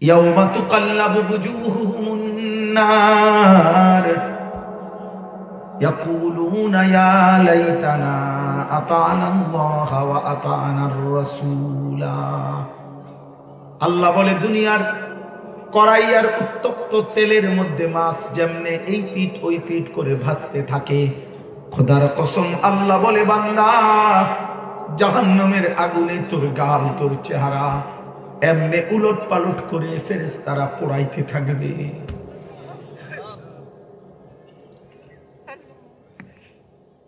ইয়াউমা তুকাল্লাবু বুজুহুহুমুন নার ইয়াকুলুনা ইয়া লাইতানা আতা'না আল্লাহ ওয়া আতা'নার রাসূলা। আল্লাহ বলে, দুনিয়ার কড়াইয়ার উত্তপ্ত তেলের মধ্যে মাছ যেমনে এই পিঠ ওই পিঠ করে ভাজতে থাকে, খোদার কসম আল্লাহ বলে, বান্দা জাহান্নামের আগুনে তোর গাল তোর চেহারা এমনে উলট পালট করে ফেরেশতারা পোড়াইতে থাকবে।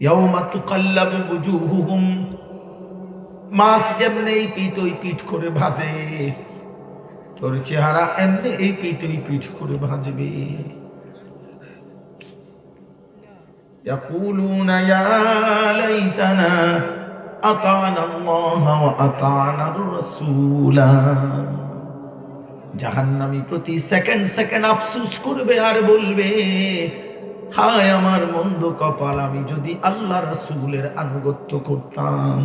ইয়াউমা তুকাল্লাবু বুজুহুহুম, মাছ যেমনে এই পিঠ ওই পিঠ করে ভাজে, তোর চেহারা এমনি এই পিঠ ওই পিঠ করে ভাজবে। ইয়াকুলুনা ইয়া লাইতানা আতা'না আল্লাহ ওয়া আতা'নার রাসূলা। জাহান্নামী প্রতি সেকেন্ড সেকেন্ড আফসোস করবে আর বলবে, হায় আমার মন্দ কপাল, আমি যদি আল্লাহ রাসূলের আনুগত্য করতাম,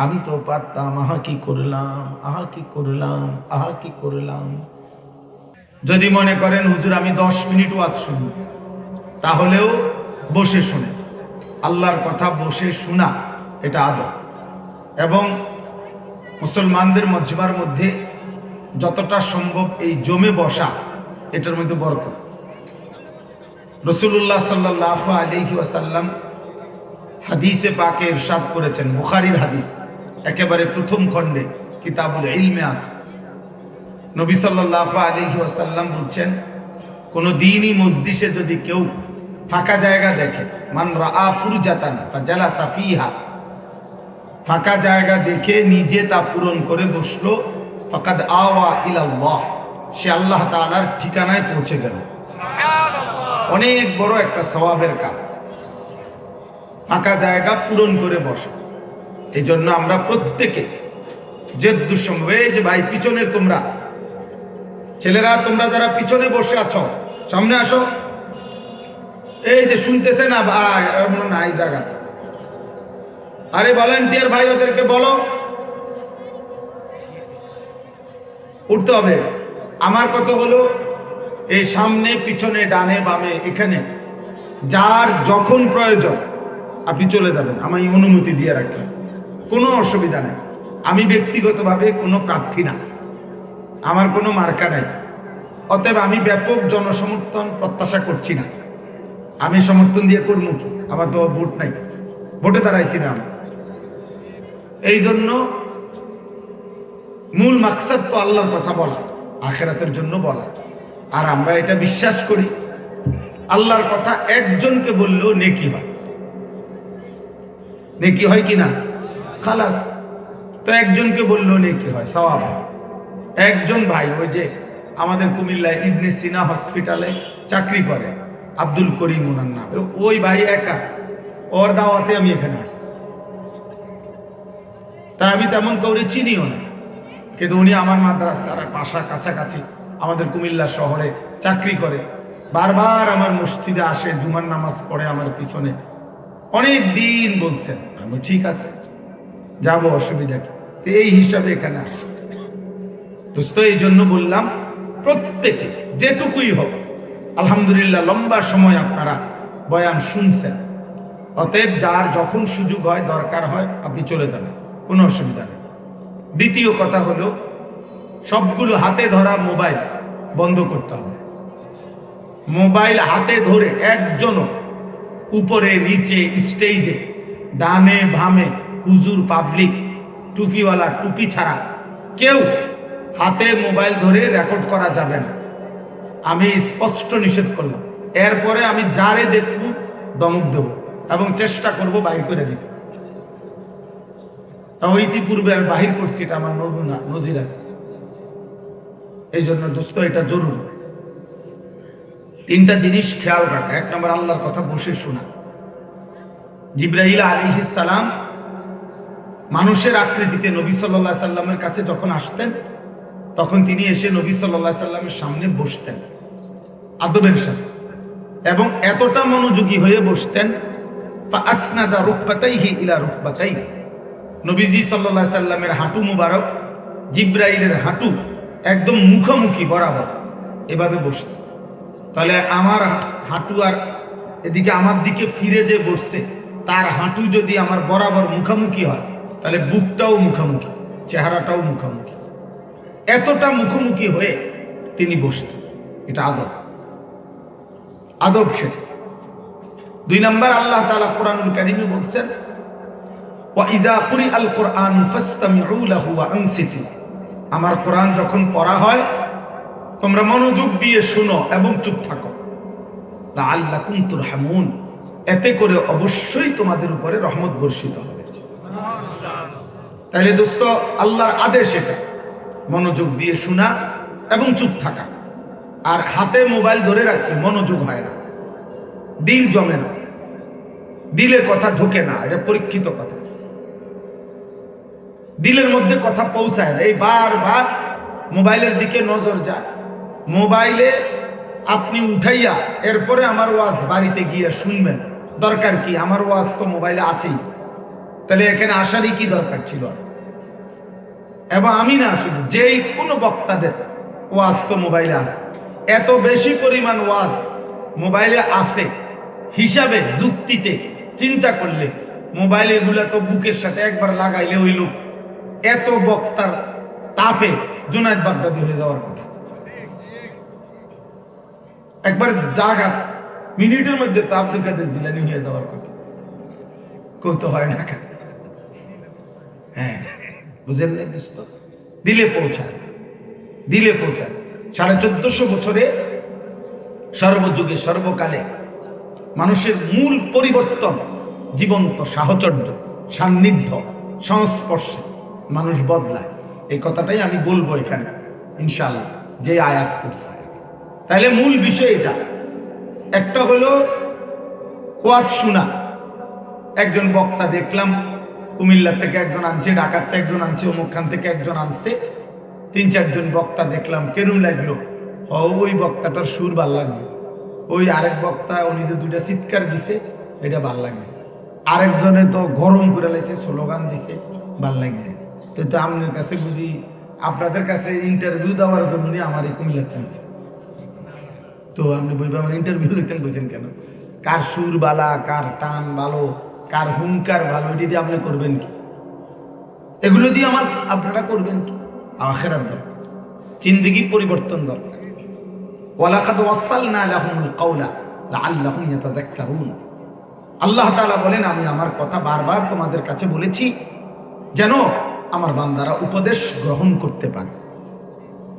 আমি তো পারতাম, আহা কি করলাম, আহা কি করলাম, আহা কি করলাম। যদি মনে করেন হুজুর আমি 10 মিনিট ওয়াজ শুনি, তাহলেও বসে শুনে, আল্লাহর কথা বসে শোনা এটা আদব। এবং মুসলমানদের মজমার মধ্যে যতটা সম্ভব এই জমে বসা, এটার মধ্যে বরকত। রাসূলুল্লাহ সাল্লাল্লাহু আলাইহি ওয়াসাল্লাম হাদিসে পাকে ইরশাদ করেছেন, বুখারীর হাদিস, একেবারে প্রথম খণ্ডে কিতাবুল ইলমে আছে। নবী সাল্লাল্লাহু আলাইহি ওয়াসাল্লাম বলছেন, কোন দিনই মজলিসে যদি কেউ ফাঁকা জায়গা দেখে, মান রাআ ফুরজাতান ফাজালাসা ফিহা, ফাঁকা জায়গা দেখে নিজে তা পূরণ করে বসলো, ফাকাদ আওয়া ইলাল্লাহ, সে আল্লাহ তাআলার ঠিকানায় পৌঁছে গেল। অনেক বড় একটা সওয়াবের কাজ, ফাঁকা জায়গা পূরণ করে বসে। এই জন্য আমরা প্রত্যেকে যে দুঃসম্ভব, এই যে ভাই পিছনের তোমরা ছেলেরা, তোমরা যারা পিছনে বসে আছো সামনে আসো। এই যে শুনতেছে না ভাই, মনে নাই জায়গা, আরে ভলান্টিয়ার ভাই ওদেরকে বলো উঠতে হবে। আমার কথা হলো, এই সামনে পিছনে ডানে বামে এখানে যার যখন প্রয়োজন আপনি চলে যাবেন, আমি অনুমতি দিয়ে রাখলাম, কোনো অসুবিধা নেই। আমি ব্যক্তিগতভাবে কোনো প্রার্থী না, আমার কোনো মার্কা নাই, অতএব আমি ব্যাপক জনসমর্থন প্রত্যাশা করছি না। আমি সমর্থন দিয়ে করবো কি, আমার তো ভোট নাই, ভোটে দাঁড়াইছি না আমি। এই জন্য মূল মাকসাদ তো আল্লাহর কথা বলা, আখিরাতের জন্য বলা। আর আমরা এটা বিশ্বাস করি, আল্লাহর কথা একজনকে বললেও নেকি হয়। নেকি হয় কি না? খালাস, তো একজনকে বললেও নেকি হয়, সওয়াব হয়। একজন ভাই, ওই যে আমাদের কুমিল্লায় ইবনে সিনা হসপিটালে চাকরি করে, আব্দুল করিম ওনার নাম, ওই ভাই একা, ওর দাওয়াতে আমি এখানে আসছি। তা আমি তেমন কাউরে চিনিও না, কিন্তু উনি আমার মাদ্রাসার পাশা কাছাকাছি আমাদের কুমিল্লা শহরে চাকরি করে, বারবার আমার মসজিদে আসে, জুমার নামাজ পড়ে আমার পিছনে, অনেক দিন বলছেন। আমি ঠিক আছে যাব, অসুবিধা কি, তো এই হিসাবে এখানে আসে দোস্ত। এই জন্য বললাম, প্রত্যেকে যেটুকুই হোক, আলহামদুলিল্লাহ লম্বা সময় আপনারা বয়ান শুনছেন, অতএব যার যখন সুযোগ হয়, দরকার হয়, আপনি চলে যাবেন, কোনো অসুবিধা নেই। দ্বিতীয় কথা হলো, সবগুলো হাতে ধরা মোবাইল বন্ধ করতে হবে। মোবাইল হাতে ধরে একজনও উপরে নিচে স্টেজে ডানে বামে হুজুর পাবলিক টুপিওয়ালা টুপি ছাড়া কেউ হাতে মোবাইল ধরে রেকর্ড করা যাবে না, আমি স্পষ্ট নিষেধ করলাম। এরপরে আমি যারে দেখব দমক দেব এবং চেষ্টা করব বাহির করে দিতে। ইতিপূর্বে আমি বাহির করছি, এটা আমার নজির আছে। এই জন্য দোস্ত এটা জরুরি। 3টা জিনিস খেয়াল রাখা। 1 নম্বর, আল্লাহর কথা বসে শোনা। জিবরাইল আলাইহিস সালাম মানুষের আকৃতিতে নবী সাল্লাল্লাহু আলাইহি সাল্লামের কাছে যখন আসতেন, তখন তিনি এসে নবী সাল্লাল্লাহু আলাইহি সাল্লামের সামনে বসতেন আদবের সাথে, এবং এতটা মনোযোগী হয়ে বসতেন, ফাআসনাদা রুকবাতাইহি ইলা রুকবাতাইহি, নবীজি সাল্লাল্লাহু আলাইহি সাল্লামের হাঁটু মুবারক জিব্রাইলের হাঁটু একদম মুখোমুখি বরাবর এভাবে বসতেন। তাহলে আমার হাঁটু আর এদিকে আমার দিকে ফিরে যে বসছে, তার হাঁটু যদি আমার বরাবর মুখোমুখি হয়, তাহলে বুকটাও মুখোমুখি, চেহারাটাও মুখোমুখি, এতটা মুখোমুখি হয়ে তিনি বসতেন। এটা আদব, আদব সেটা। 2 নম্বর, আল্লাহ তাআলা কোরআনুল কারীমে বলছেন, ওয়া ইযা কুরিআল কুরআনু ফাসতামিউ লাহু ওয়া আনসিতু, আমার কোরআন যখন পড়া হয় তোমরা মনোযোগ দিয়ে শুনো এবং চুপ থাকো। লাআল্লাকুম তুরহামুন, এতে করে অবশ্যই তোমাদের উপরে রহমত বর্ষিত হবে। তাহলে দোস্ত, আল্লাহর আদেশ এটা, মনোযোগ দিয়ে শোনা এবং চুপ থাকা। আর হাতে মোবাইল ধরে রাখতে মনোযোগ হয় না, দিল জমে না, দিলে কথা ঢোকে না, এটা পরীক্ষিত কথা। দিলের মধ্যে কথা পৌঁছায় না, এই বারবার মোবাইলের দিকে নজর যায়। মোবাইলে আপনি উঠাইয়া এরপরে আমার ওয়াজ বাড়িতে গিয়ে শুনবেন, দরকার কি? আমার ওয়াজ তো মোবাইলে আছেই, তাহলে এখানে আসারই কি দরকার ছিল? এবং আমি না, শুধু যেই কোনো বক্তাদের ওয়াজ তো মোবাইলে আছে, এত বেশি পরিমাণ ওয়াজ মোবাইলে আছে হিসাবে যুক্তিতে চিন্তা করলে মোবাইলে এগুলা তো বুকের সাথে একবার লাগাইলে ওই লোক এত বক্তার তাপে জুনায়েদ বাগদাদি হয়ে যাওয়ার কথা। একবার জায়গা মিনিটের মধ্যে তো আব্দুল কাদের জিলানী হয়ে যাওয়ার কথা। কৌতো হয় না কেন? হ্যাঁ, বুঝেন না দোস্ত? দিলে পৌঁছায়, দিলে পৌঁছায়। 1450 বছরে সর্বযুগে সর্বকালে মানুষের মূল পরিবর্তন জীবন্ত সাহচর্য, সান্নিধ্য, সংস্পর্শে মানুষ বদলায়। এই কথাটাই আমি বলবো এখানে ইনশাআল্লাহ, যে আয়াত পড়ছি। তাহলে মূল বিষয় এটা। একটা হলো ওয়াজ শোনা। একজন বক্তা দেখলাম কুমিল্লা থেকে একজন আনছে, ঢাকার থেকে একজন আনছে, অমুকখান থেকে একজন আনছে, 3-4 জন বক্তা দেখলাম। কেরম লাগলো? ওই বক্তাটার সুর ভাল লাগছে, ওই আরেক বক্তা ও নিজে 2টা চিৎকার দিছে, এটা ভাল লাগছে, আরেকজনে তো গরম করে লাইছে, স্লোগান দিছে, ভাল লাগছে। তো আপনার কাছে বুঝি, আপনাদের কাছে ইন্টারভিউ দেওয়ার জন্য আমার এই কুমিল্লাতে আনছে। তো আপনি বইবা আমার ইন্টারভিউ লইতেন, বুঝছেন কেন? কার সুর বালা, কার টান ভালো, কার হুঙ্কার ভালো, এটি দিয়ে আপনি করবেন কি? এগুলো দিয়ে আপনারা করবেন কি? আখিরাত দরকার, জিন্দেগি পরিবর্তন দরকার। ওয়ালাকাদ ওয়াসালনা লাহুমুল কাওলা লাআল্লাহুম ইয়াতাযাক্কারুন। আল্লাহ তাআলা বলেন, আমি আমার কথা বারবার তোমাদের কাছে বলেছি যেন আমার বান্দারা উপদেশ গ্রহণ করতে পারে।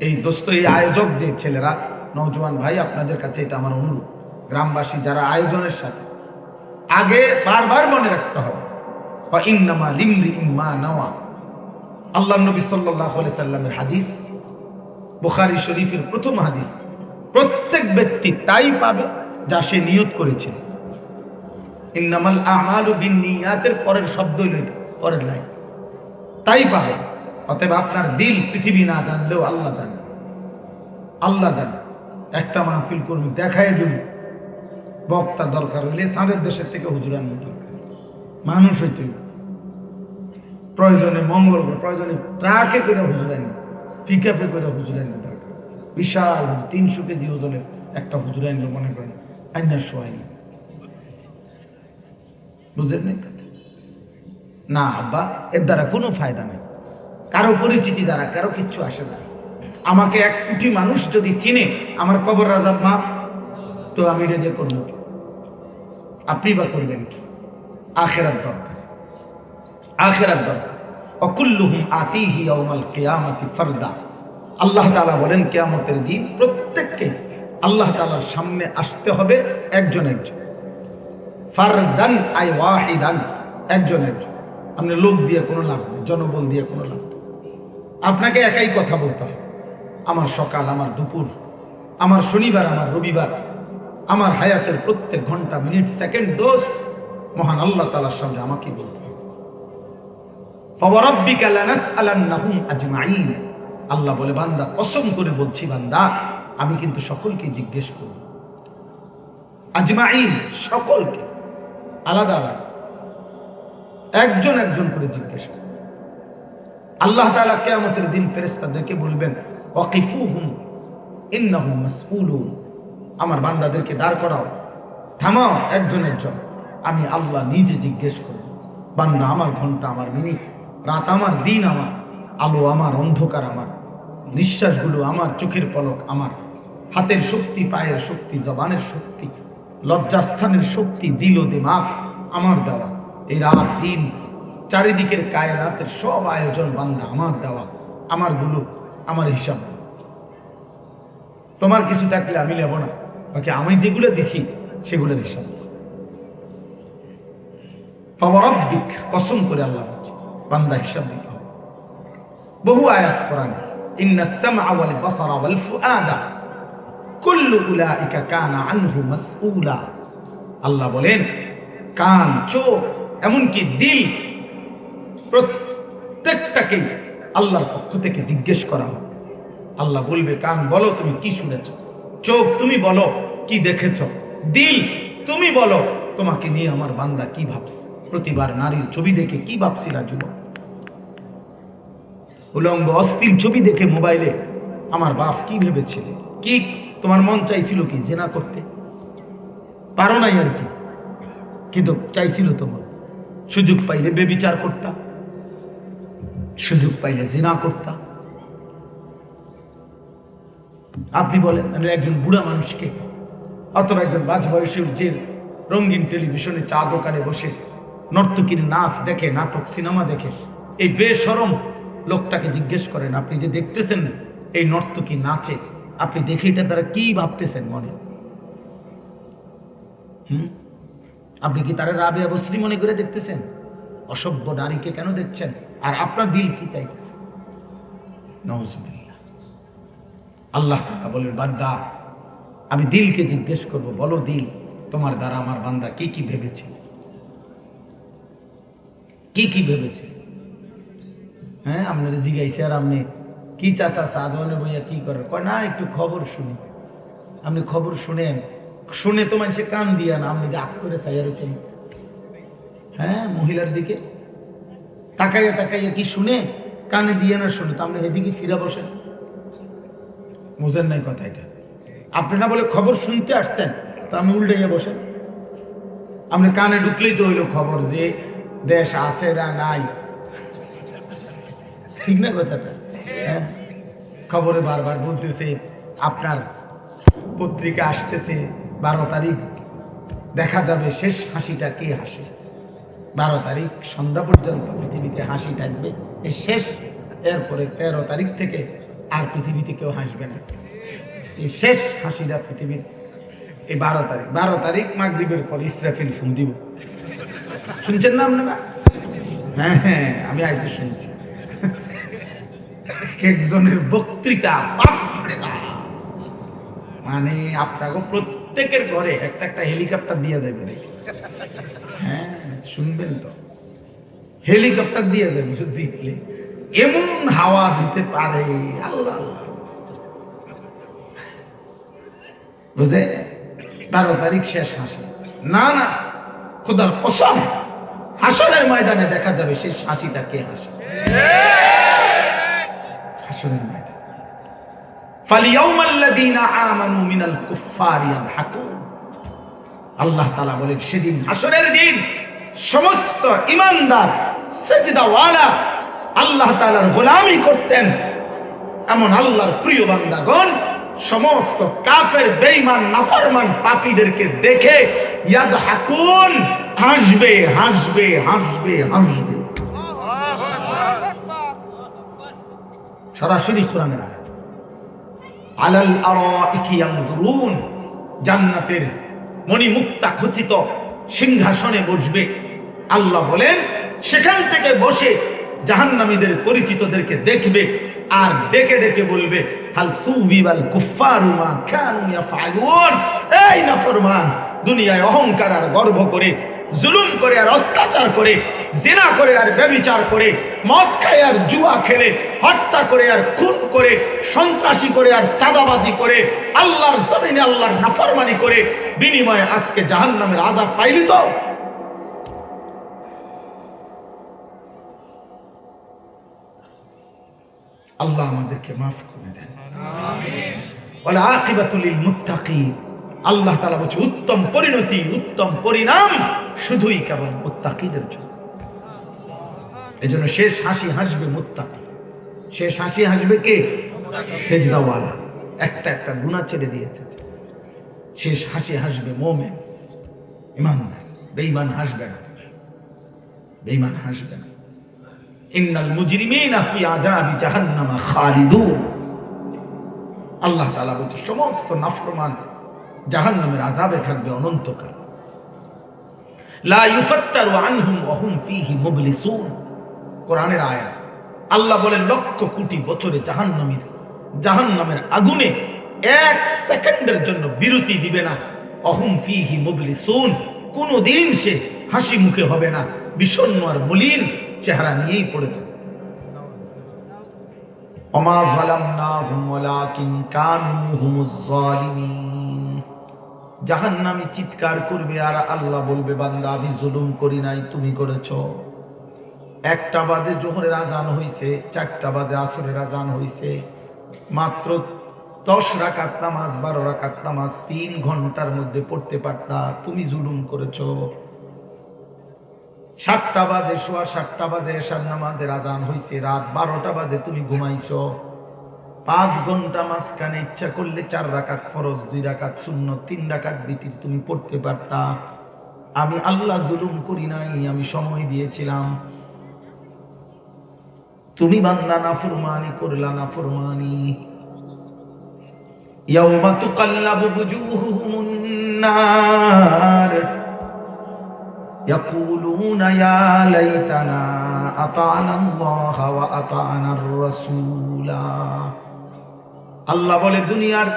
এই দোস্ত, এই আয়োজক যে ছেলেরা, নওজোয়ান ভাই, আপনাদের কাছে এটা আমার অনুরোধ। গ্রামবাসী যারা আয়োজনের সাথে, আগে বারবার মনে রাখতে হবে, ওয়া ইন্নামা লিমরিইম মা নাওয়া। আল্লাহর নবী সাল্লাল্লাহু আলাইহি সাল্লামের হাদিস, বুখারী শরীফের প্রথম হাদিস, প্রত্যেক ব্যক্তি তাই পাবে যা সে নিয়ত করেছিল। ইন্নামাল আমালু বিন্নিয়াতের পরের শব্দ হইল এটা, পরের লাইন, তাই পাবে। অতএব আপনার দিল পৃথিবী না জানলেও আল্লাহ জানে, আল্লাহ জানে। একটা মাহফিল কর্মী দেখায় দিন, বক্তা দরকার হইলে চাঁদের দেশের থেকে হুজুর আনবে, দরকার মানুষ হইতে প্রয়োজনে মঙ্গল, প্রয়োজনে ট্রাকে করে হুজুর আনবে, পিকআপে করে হুজুর আনবে দরকার। বিশাল 300 কেজি ওজনের একটা হুজুর আনলো, মনে করেন আইনার সোয়াইল, বুঝলেন না কথা? না আব্বা, এর দ্বারা কোনো ফায়দা নেই, কারো পরিচিতি দ্বারা কারো কিচ্ছু আসে না। আমাকে 1 কোটি মানুষ যদি চিনে আমার কবর রাজাব মাপ, তো আমি এটা দিয়ে করবো কি? আপনি বা করবেন কি? আখিরাত দরকার, আখিরাত দরকার। অকুল্লুহুম আতিহি ইয়াউমাল কিয়ামাতি ফারদা। আল্লাহ তাআলা বলেন, কিয়ামতের দিন প্রত্যেককে আল্লাহ তাআলার সামনে আসতে হবে একজন একজন। ফারদান আই ওয়াহিদান, একজন একজন। আপনি লোক দিয়ে কোনো লাভ নেই, জনবল দিয়ে কোনো লাভ নেই। আপনাকে একাই কথা বলতে হবে। আমার সকাল, আমার দুপুর, আমার শনিবার, আমার রবিবার, আমার হায়াতের প্রত্যেক ঘন্টা, মিনিট, সেকেন্ড দোস্ত মহান আল্লাহ তাআলার সামনে আমাকেই বলতে হবে। ফাওয়ারাব্বিকা লানাসআলান্নাহুম আজমাইন। আল্লাহ বলে, বান্দা কসম করে বলছি, বান্দা আমি কিন্তু সকলকে জিজ্ঞেস করব। আজমাইন, সকলকে, আলাদা আলাদা, একজন একজন করে জিজ্ঞেস করব। আল্লাহ তাআলা কিয়ামতের দিন ফেরেশতাদেরকে বলবেন ওয়াকিফুহুম ইন্নাহুম মাসউলুন, আমার বান্দাদেরকে দাঁড় করাও, থামাও একজন একজন, আমি আল্লাহ নিজে জিজ্ঞেস করব। বান্দা আমার ঘন্টা, আমার মিনিট, রাত আমার, দিন আমার, আলো আমার, অন্ধকার আমার, নিঃশ্বাসগুলো আমার, চোখের পলক আমার, হাতের শক্তি, পায়ের শক্তি, জবানের শক্তি, লজ্জাস্থানের শক্তি, দিল ও দিমাগ আমার দেওয়া। এই রাত দিন চারিদিকের কায়নাতের সব আয়োজন বান্দা আমার দেওয়া, আমারগুলো আমার হিসাব দাও। তোমার কিছু থাকলে আমি নেব না, বাকি আমি যেগুলো দিছি সেগুলোর হিসাব দাও। ফাওয়ারাব্বিক, কসম করে আল্লাহ বলছে বান্দা হিসাব দিতে হবে। বহু আয়াত কোরআনে, ইন্নাস সামআ ওয়াল বাসারা ওয়াল ফুআদা কুল্লু উলাইকা কানা আনহু মাসউলা। আল্লাহ বলেন কান, চোখ, এমনকি দিল, প্রত্যেকটাকেই আল্লাহর পক্ষ থেকে জিজ্ঞেস করা হবে। আল্লাহ বলবে কান বলো তুমি কি শুনেছ, চোখ তুমি বলো কি দেখেছ, দিল তুমি বলো তোমাকে নিয়ে আমার বান্দা কি ভাবছে, প্রতিবার নারীর ছবি দেখে কি ভাবছিলা যুবক, উলঙ্গ অস্থির ছবি দেখে মোবাইলে আমার বাপ কি ভেবেছিলে, কি তোমার মন চাইছিল কি জেনা করতে, পারো নাই আর কি, কিন্তু চাইছিল তোমার, সুযোগ পাইলে বেবিচার করতা, সুযোগ পাইলে জিনা করতা। আপনি বলেন একজন বুড়া মানুষকে অথবা একজন বাজ বয়সের যে রঙিন টেলিভিশনে চা দোকানে বসে নর্তকীর নাচ দেখে, নাটক সিনেমা দেখে, এই বেশরম লোকটাকে জিজ্ঞেস করেন আপনি যে দেখতেছেন এই নর্তকী নাচে, আপনি দেখে এটা দ্বারা কি ভাবতেছেন মনে? আপনি কি তারা রাবেয়া বসরি মনে করে দেখতেছেন? অসভ্য নারীকে কেন দেখছেন? আর আপনার দিল কি চাইতেছে? নাউজুবিল্লাহ। আল্লাহ তাআলা বলেন বান্দা আমি দিলকে জিজ্ঞেস করব, বলো দিল তোমার দ্বারা আমার বান্দা কি কি ভেবেছে, কি কি ভেবেছে। হ্যাঁ, আপনার জিজ্ঞাসা আর আপনি কি চাচা সাধনে বইয়া কি করেন, কয় না একটু খবর শুনি। আপনি খবর শুনেন, শুনে তো মানুষে কান দিয়া না, আপনি রাগ করে চাইয়া রয়েছেন। হ্যাঁ, মহিলার দিকে তাকাইয়া তাকাইয়া কি শুনে, কানে দিয়ে না শুনে, তো আপনি এদিকে ফিরা বসেন। বুঝেন নাই কথা এটা? আপনি না বলে খবর শুনতে আসছেন, তো আপনি উল্টাইয়া বসেন। আপনি কানে ঢুকলেই তো হইলো খবর যে দেশ আছে না নাই, ঠিক না কথাটা? হ্যাঁ, খবরে বারবার বলতেছে আপনার পত্রিকা আসতেছে 12 তারিখ দেখা যাবে শেষ হাসিটা কে হাসে। 12 তারিখ সন্ধ্যা পর্যন্ত পৃথিবীতে হাসি থাকবে, এই শেষ। এরপরে 13 তারিখ থেকে আর পৃথিবীতে কেউ হাসবে না, এই শেষ হাসিটা পৃথিবীর। এই 12 তারিখ মাগরিবের পর ইসরাফিল ফুঁ দিব। শুনছেন না আপনারা? হ্যাঁ হ্যাঁ, আমি আইতে শুনছি একজনের বক্তৃতা, বাপরে বাপ, মানে আপনাকে প্রত্যেকের ঘরে একটা একটা হেলিকপ্টার দিয়ে যাবে। হ্যাঁ শুনবেন তো, হেলিকপ্টার দিয়ে যাবে জিতলে, এমন হাওয়া দিতে পারে আল্লাহ আল্লাহ। বুঝে 12 তারিখ শেষ হাসি না, না খোদার কসম হাসরের ময়দানে দেখা যাবে শেষ হাসিটা কে হাসে। হাসরের ময়দানে ফালিয়াউমাল্লাযীনা আমানু মিনাল কুফফারি ইয়াদহাকুন। আল্লাহ তাআলা বলেন সেদিন হাসরের দিন সমস্ত ঈমানদার সিজদাওয়ালা আল্লাহ তাআলার গোলামি করতেন এমন আল্লাহর প্রিয় বান্দাগণ সমস্ত কাফের, বেঈমান, নাফরমান পাপীদেরকে দেখে ইয়াদহাকুন, হাসবে হাসবে হাসবে হাসবে। সরাসরি কোরআনের আয়াত। আলাল আরাইকি ইয়ানদুরুন, জান্নাতের মণিমুক্তা খচিত সিংহাসনে বসবে। আল্লাহ বলেন সেখান থেকে বসে জাহান্নামীদের পরিচিতদেরকে দেখবে আর ডেকে ডেকে বলবে হাল সুবিবাল কুফফারু মা কানু ইয়াফআলুন। এই নাফরমান, দুনিয়ায় অহংকার আর গর্ব করে, জুলুম করে আর অত্যাচার করে, জিনা করে আর ব্যভিচার করে, মদ খায় আর জুয়া খেলে, হত্যা করে আর খুন করে, সন্ত্রাসী করে আর চাঁদাবাজি করে, আল্লাহর জমিনে আল্লাহর নাফরমানি করে বিনিময়ে আজকে জাহান্নামের আযাব পাইলি তো? আল্লাহ আমাদেরকে মাফ করে দেন। ওয়াল আকিবাতুল লিল মুত্তাকিন, আল্লাহ তাআলা বলেছে উত্তম পরিণতি, উত্তম পরিণাম শুধুই কেবল মুত্তাকিদের জন্য। এজন্য শেষ হাসি হাসবে মুত্তাকি। শেষ হাসি হাসবে কে? সেজদাওয়ালা। একটা একটা গুনাহ ছেড়ে দিয়েছে। শেষ হাসি হাসবে মুমিন, ইমানদার। বেঈমান হাসবে না, বেঈমান হাসবে না। ইন্নাল মুজরিমিনা ফি আযাবি জাহান্নাম খালিদুন। আল্লাহ তাআলা বলেছে সমস্ত নাফরমান জাহান্নামের আযাবে থাকবে অনন্তকাল। লা ইউফাত্তারু আনহুম ওয়া হুম ফীহি মুবলিসুন। কোরআনের আয়াত। আল্লাহ বলেন লক্ষ কোটি বছরে জাহান্নামের আগুনে এক সেকেন্ডের জন্য বিরতি দিবে না। অহুম ফীহি মুবলিসুন, কোনদিন সে হাসি মুখে হবে না, বিষণ্ণ আর মলিন চেহারা নিয়েই পড়ে থাকবে। ওমা যালামনাহুম ওয়ালাকিন কানু হুমুজ যালিমিন। জাহান্নামী চিৎকার করবে আর আল্লাহ বলবে বান্দা আমি জুলুম করি নাই, তুমি করেছো। 1টা বাজে জোহরের আজান হইছে, 4টা বাজে আসরের আজান হইছে, মাত্র 10 রাকাত নামাজ 12 রাকাত নামাজ 3 ঘন্টার মধ্যে পড়তে পারতা, তুমি জুলুম করেছো। 7টা বাজে সোয়া 7টা বাজে এশার নামাজের আজান হইছে, রাত 12টা বাজে তুমি ঘুমাইছো। 5 ঘন্টা মাঝখানে ইচ্ছা করলে 4 রাকাত ফরজ, 2 রাকাত সুন্নত, 3 রাকাত বিতির তুমি পড়তে পারতা। আমি আল্লাহ জুলুম করি নাই, আমি সময় দিয়েছিলাম। তুমি বান্দা নাফরমানি করলা, নাফরমানি। ইয়াউমা তুকাল্লাবু বুজুহুহুমুন নার ইয়াকুলুনা ইয়া লাইতানা আতা'না আল্লাহ ওয়া আতা'নার রাসূলা। আল্লাহ বলে দুনিয়ার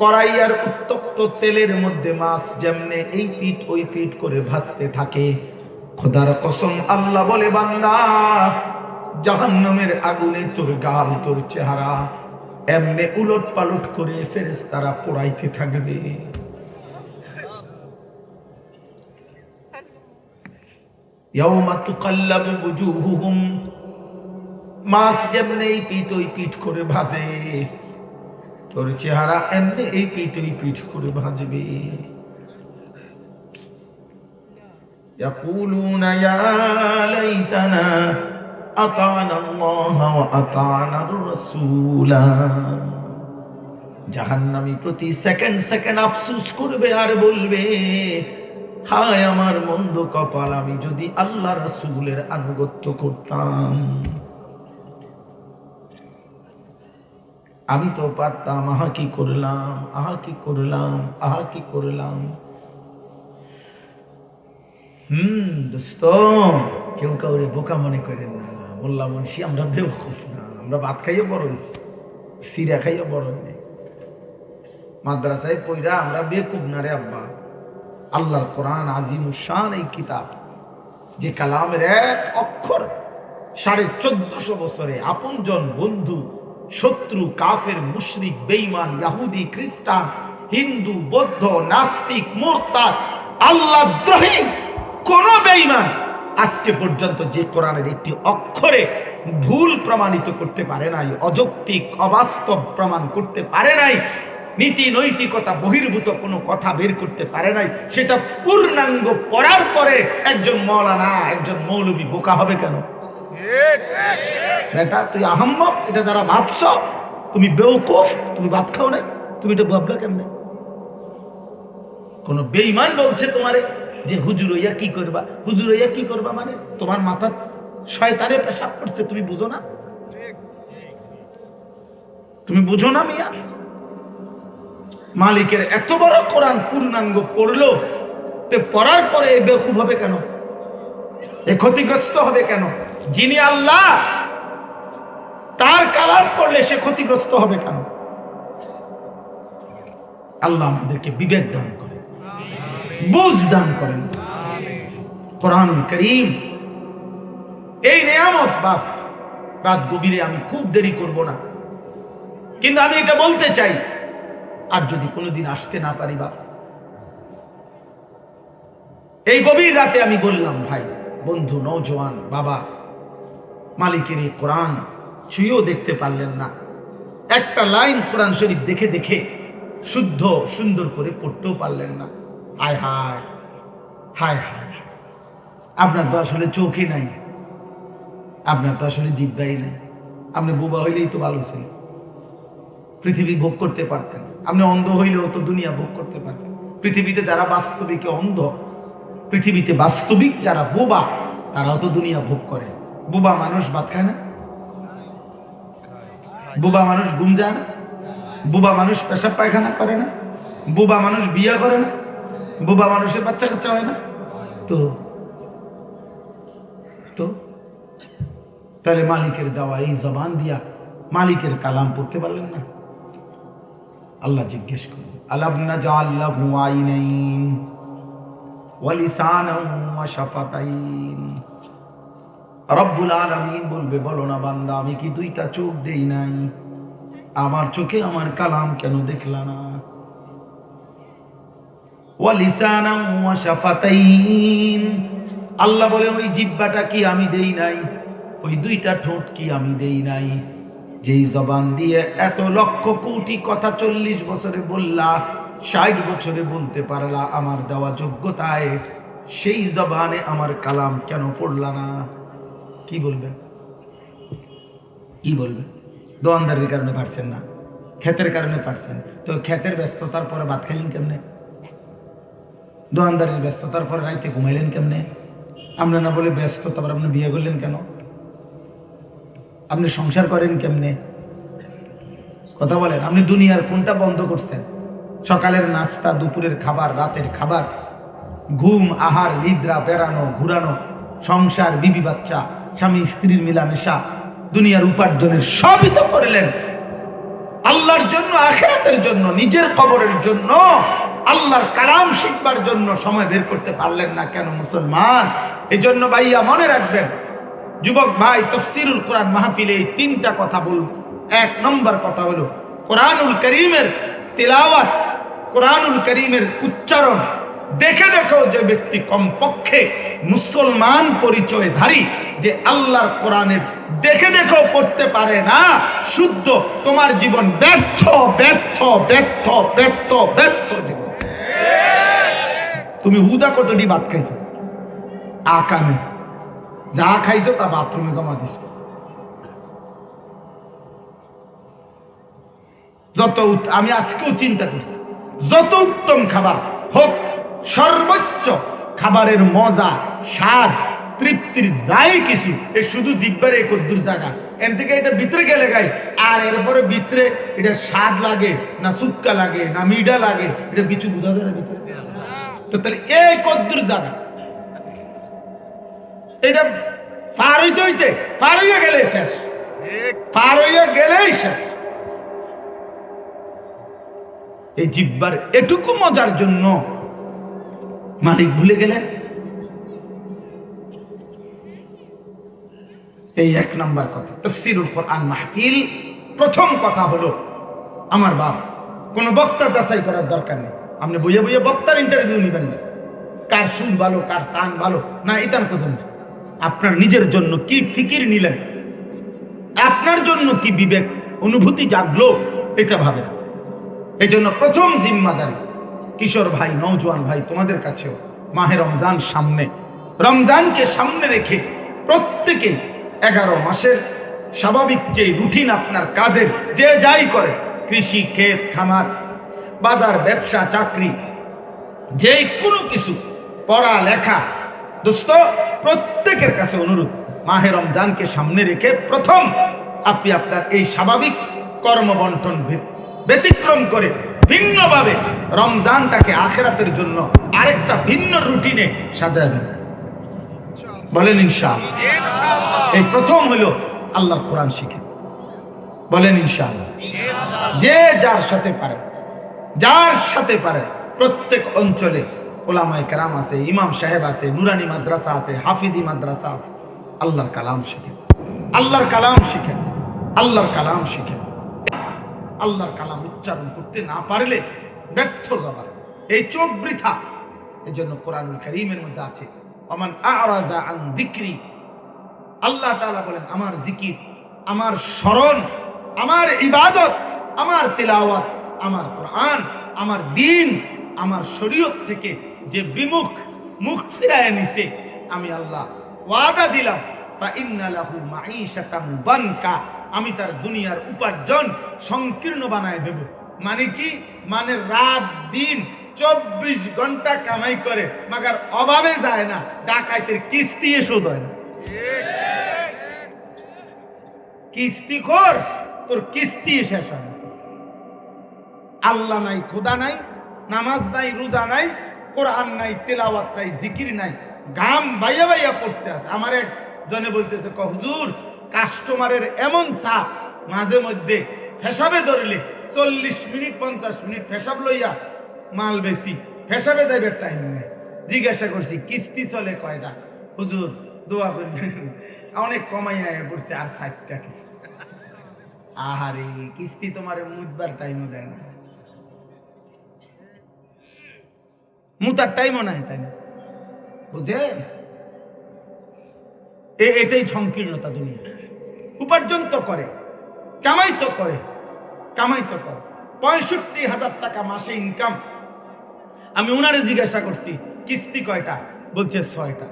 কড়াই আর উত্তপ্ত তেলের মধ্যে মাছ যেমনে এই পিঠ ওই পিঠ করে ভাজতে থাকে, খোদার কসম আল্লাহ বলে বান্দা জাহান্নামের আগুনে তোর গাল তোর চেহারা এমনে উলট পালট করে ফেরেশতারা পোড়াইতে থাকবে। ইয়াউমা তুকাল্লাবু বুজুহুহুম, মাছ যেমনে এই পিঠ ওই পিঠ করে ভাজে, তোর চেহারা এমনি এই পিঠ ওই পিঠ করে ভাজবে। ইয়াকুলুনা ইয়া লাইতানা আতা'না আল্লাহ ওয়া আতা'নার রাসূলা। জাহান্নামী প্রতি সেকেন্ড সেকেন্ড আফসোস করবে আর বলবে হায় আমার মন্দ কপাল, আমি যদি আল্লাহ রাসূলের আনুগত্য করতাম, আমি তো পারতাম। আহা কি করলাম, আহা কি করলাম, আহা কি করলাম। দোস্ত, কেউ কাউরে বোকা মনে করেন না। মোল্লা মুন্সি আমরা বেওকুফ না, আমরা ভাত খাইও বড় হয়েছি, সিরা খাইও বড় হই নাই, মাদ্রাসায় পইরা আমরা বেকুব না রে আব্বা। আল্লাহর কোরআন আজিমুশ শান এই কিতাব, যে কালামের এক অক্ষর 1450 বছরে আপনজন বন্ধু শত্রু কাফের মুশরিক বেঈমান ইহুদি খ্রিস্টান হিন্দু বৌদ্ধ নাস্তিক মুরতাদ আল্লাহদ্রোহী কোন বেঈমান আজকে পর্যন্ত যে কোরআনের একটি অক্ষরে ভুল প্রমাণিত করতে পারে নাই, অযৌক্তিক অবাস্তব প্রমাণ করতে পারে নাই, নীতি নৈতিকতা বহির্ভূত কোনো কথা বের করতে পারে নাই, সেটা পূর্ণাঙ্গ পড়ার পরে একজন মাওলানা একজন মৌলবী বোকা হবে কেন? বেটা তুই আহাম্মক, এটা যারা ভাবছ তুমি বেওকুফ, তুমি ভাত খাও নাই, তুমি এটা ভাবলা কেমনে? কোন বেঈমান বলছে তোমারে যে হুজুর হইয়া কি করবা, হুজুর হইয়া কি করবা মানে তোমার মাথা শয়তানে পেশাব করছে, তুমি বুঝো না? তুমি বুঝো না মিয়া? মালিকের এত বড় কোরআন পূর্ণাঙ্গ পড়লো, তে পড়ার পরে এ বেওকুফ হবে কেন, এ ক্ষতিগ্রস্ত হবে কেন? যিনি আল্লাহ তার কালাম পড়লে সে ক্ষতিগ্রস্ত হবে কেন? আল্লাহ আমাদেরকে বিবেক দান করেন, বুঝ দান করেন। কোরআনুল কারীম এই নিয়ামত বাপ, রাত গভীরে আমি খুব দেরি করব না, কিন্তু আমি এটা বলতে চাই, আর যদি কোনোদিন আসতে না পারি বাপ, এই গভীর রাতে আমি বললাম ভাই বন্ধু নওজোয়ান বাবা, মালিকের এই কোরআন ছুঁয়েও দেখতে পারলেন না, একটা লাইন কোরআন শরীফ দেখে দেখে শুদ্ধ সুন্দর করে পড়তেও পারলেন না। হায় হায় হায় হায়, আপনার তো আসলে চোখই নাই, আপনার তো আসলে জিহ্বাই নাই। আপনি বোবা হইলেই তো ভালো ছিল, পৃথিবী ভোগ করতে পারতেন। আপনি অন্ধ হইলেও তো দুনিয়া ভোগ করতে পারতেন। পৃথিবীতে যারা বাস্তবিকে অন্ধ, পৃথিবীতে বাস্তবিক যারা বোবা, তারাও তো দুনিয়া ভোগ করে। বোবা মানুষ ভাত খায় না, বোবা মানুষ ঘুম যায় না, বোবা মানুষ পেশাব পায়খানা করে না, বোবা মানুষ বিয়ে করে না, বোবা মানুষের বাচ্চা কাচ্চা হয় না। তো তো তাহলে মালিকের দেওয়া এই জবান দিয়া মালিকের কালাম পড়তে পারলেন না? আল্লাহ জিজ্ঞেস করুন, আলাম নাজআল লাহু আইনাইন ওয়া লিসানান ওয়া শাফাতাইন। রব্বুল আলামিন বলবে, বলো না বান্দা, আমি কি দুইটা চোখ দেই নাই? আমার চোখে আমার কালাম কেন দেখলা না? ওয়া লিসানান ওয়া শাফাতাইন, আল্লাহ বলেন ওই জিহ্বাটা কি আমি দেই নাই? ওই দুইটা ঠোঁট কি আমি দেই নাই? যেই জবান দিয়ে এত লক্ষ কোটি কথা 40 বছরে বললা, 60 বছরে বলতে পারলা আমার দেওয়া যোগ্যতায়, সেই জবানে আমার কালাম কেন পড়লা না? কি বলবেন? কি বলবেন? দোয়ানদারির কারণে পারছেন না, ক্ষেতের কারণে পারছেন। তো ক্ষেতের ব্যস্ততার পরে ভাত খাইলেন কেমনে? দোয়ানদারির ব্যস্ততার পরে রাইতে ঘুমাইলেন কেমনে? আপনি না বলে ব্যস্ত, তারপর আপনি বিয়ে করলেন কেন? আপনি সংসার করেন কেমনে? কথা বলেন। আপনি দুনিয়ার কোনটা বন্ধ করছেন? সকালের নাস্তা, দুপুরের খাবার, রাতের খাবার, ঘুম, আহার, নিদ্রা, বেড়ানো, ঘুরানো, সংসার, বিবি বাচ্চা, স্বামী স্ত্রীর মিলামেশা, দুনিয়ার উপার্জনের সবই তো করলেন আল্লাহর জন্য, আখিরাতের জন্য, নিজের কবরের জন্য, আল্লাহর কালাম শিখবার জন্য সময় বের করতে পারলেন না কেন মুসলমান? এই জন্য ভাইয়া মনে রাখবেন, যুবক ভাই, তাফসীরুল কোরআন মাহফিলে এই 3টা কথা বলুন। 1 নম্বর কথা হলো কোরআনুল কারীমের তিলাওয়াত, কোরআনুল কারীমের উচ্চারণ দেখে দেখো যে ব্যক্তি কমপক্ষে মুসলমান পরিচয়ধারী, যে আল্লাহর কোরআনের দেখে দেখো পড়তে পারে না, শুদ্ধ, তোমার জীবন ব্যর্থ ব্যর্থ ব্যর্থ ব্যর্থ ব্যর্থ জীবন। তুমি হুদা কতটি ভাত খাইছো, আকামে যা খাইছো তা বাথরুমে জমা দিছো। আমি আজকেও চিন্তা করছি, যত উত্তম খাবার হোক, সর্বোচ্চ খাবারের মজা, স্বাদ, তৃপ্তির যাই কিছু, এ শুধু জিহ্বার এই কদ্দুর জায়গা, এর থেকে এটা ভিতরে গেলে গাই, আর এরপরে ভিতরে এটা স্বাদ লাগে না, সুক্কা লাগে না, মিঠা লাগে, এটা কিছু বোঝা যায় না ভিতরে। তো তাহলে এই কদ্দুর জায়গা, এটা পার হইতে হইতে, পার হইয়া গেলে শেষ, পার হইয়া গেলেই শেষ। এই জিহ্বার এটুকু মজার জন্য মালিক ভুলে গেলেন। এই 1 নম্বর কথা। তাফসীরুল কোরআন মাহফিল, প্রথম কথা হলো আমার বাপ, কোনো বক্তা যাচাই করার দরকার নেই। আপনি বইয়ে বইয়ে বক্তার ইন্টারভিউ নেবেন না, কার সুর ভালো, কার টান ভালো না, এটা করবেন না। আপনার নিজের জন্য কি ফিকির নিলেন, আপনার জন্য কি বিবেক অনুভূতি জাগলো, এটা ভাবেন। এই জন্য প্রথম জিম্মাদারি, কিশোর ভাই, নওজোয়ান ভাই, তোমাদের কাছেও মাহে রমজান সামনে, রমজানকে সামনে রেখে প্রত্যেকে 11 মাসের স্বাভাবিক যে রুটিন আপনার কাজের, যে যাই করে, কৃষি, ক্ষেত খামার, বাজার, ব্যবসা, চাকরি, যে কোনো কিছু, পড়া লেখা, দোস্ত, প্রত্যেকের কাছে অনুরোধ, মাহে রমজানকে সামনে রেখে প্রথম আপনি আপনার এই স্বাভাবিক কর্মবন্টন ব্যতিক্রম করে ভিন্নভাবে রমজানটাকে আখিরাতের জন্য আরেকটা ভিন্ন রুটিনে সাজাবেন। বলেন ইনশাআল্লাহ। এই প্রথম হলো আল্লাহর কোরআন শিখে, বলেন ইনশাআল্লাহ। যে যার সাথে পারে, যার সাথে পারে, প্রত্যেক অঞ্চলে ওলামায়ে কেরাম আছে, ইমাম সাহেব আছে, নুরানি মাদ্রাসা আছে, হাফিজি মাদ্রাসা আছে, আল্লাহর কালাম শিখেন, আল্লাহর কালাম শিখেন, আল্লাহর কালাম শিখেন। আল্লাহর কালাম উচ্চারণ করতে না পারলে ব্যর্থ জবান, এই চোখ বৃথা। এই জন্য কোরআনুল কারীমের মধ্যে আছে, ওমান আ'রাযা আন যিকরি, আল্লাহ তাআলা বলেন আমার জিকির আমার স্মরণ, আমার ইবাদত, আমার তিলাওয়াত, আমার কোরআন, আমার দ্বীন, আমার শরীয়ত থেকে যে বিমুখ মুখ ফিরায় নিছে, আমি আল্লাহ ওয়াদা দিলাম ফাইন্না লাহু মাঈশাতান দানকা, আমি তার দুনিয়ার উপার্জন সংকীর্ণ বানায় দেব। মানে কি? মানে রাত দিন 24 ঘন্টা কামাই করে, মাগার অভাবে যায় না, ডাকাইতের কিস্তি শোধ হয় না। কিস্তি কর, তোর কিস্তি শেষ হয় না। আল্লাহ নাই, খোদা নাই, নামাজ নাই, রোজা নাই, কোরআন নাই, তেলাওয়াত নাই, জিকির নাই, গাম বাইয়া বাইয়া পড়তে আছে। আমার এক জনে বলতেছে, হুজুর কাস্টমারের এমন চাপ, মাঝে মধ্যে ফেসাবে ধরলে 40 মিনিট 50 মিনিট ফেসাব লইয়া মাল বেশি, ফেসাবে যাইবে টাইম নাই। জিজ্ঞাসা করছি কিস্তি চলে কয়টা? হুজুর দোয়া করবেন, অনেক কমাই পড়ছে আর 60টা কিস্তি। আহারে, কিস্তি তোমার মুদবার টাইমও দেয় না, মুতার টাইমও নাই, তাই না? বুঝেন? এটাই সংকীর্ণতা দুনিয়া। উপার্জন তো করে, কামাই তো করে, কামাই তো করে। 65,000 টাকা মাসে ইনকাম। আমি ওনারে জিজ্ঞাসা করছি কিস্তি কয়টা? বলছে 6টা।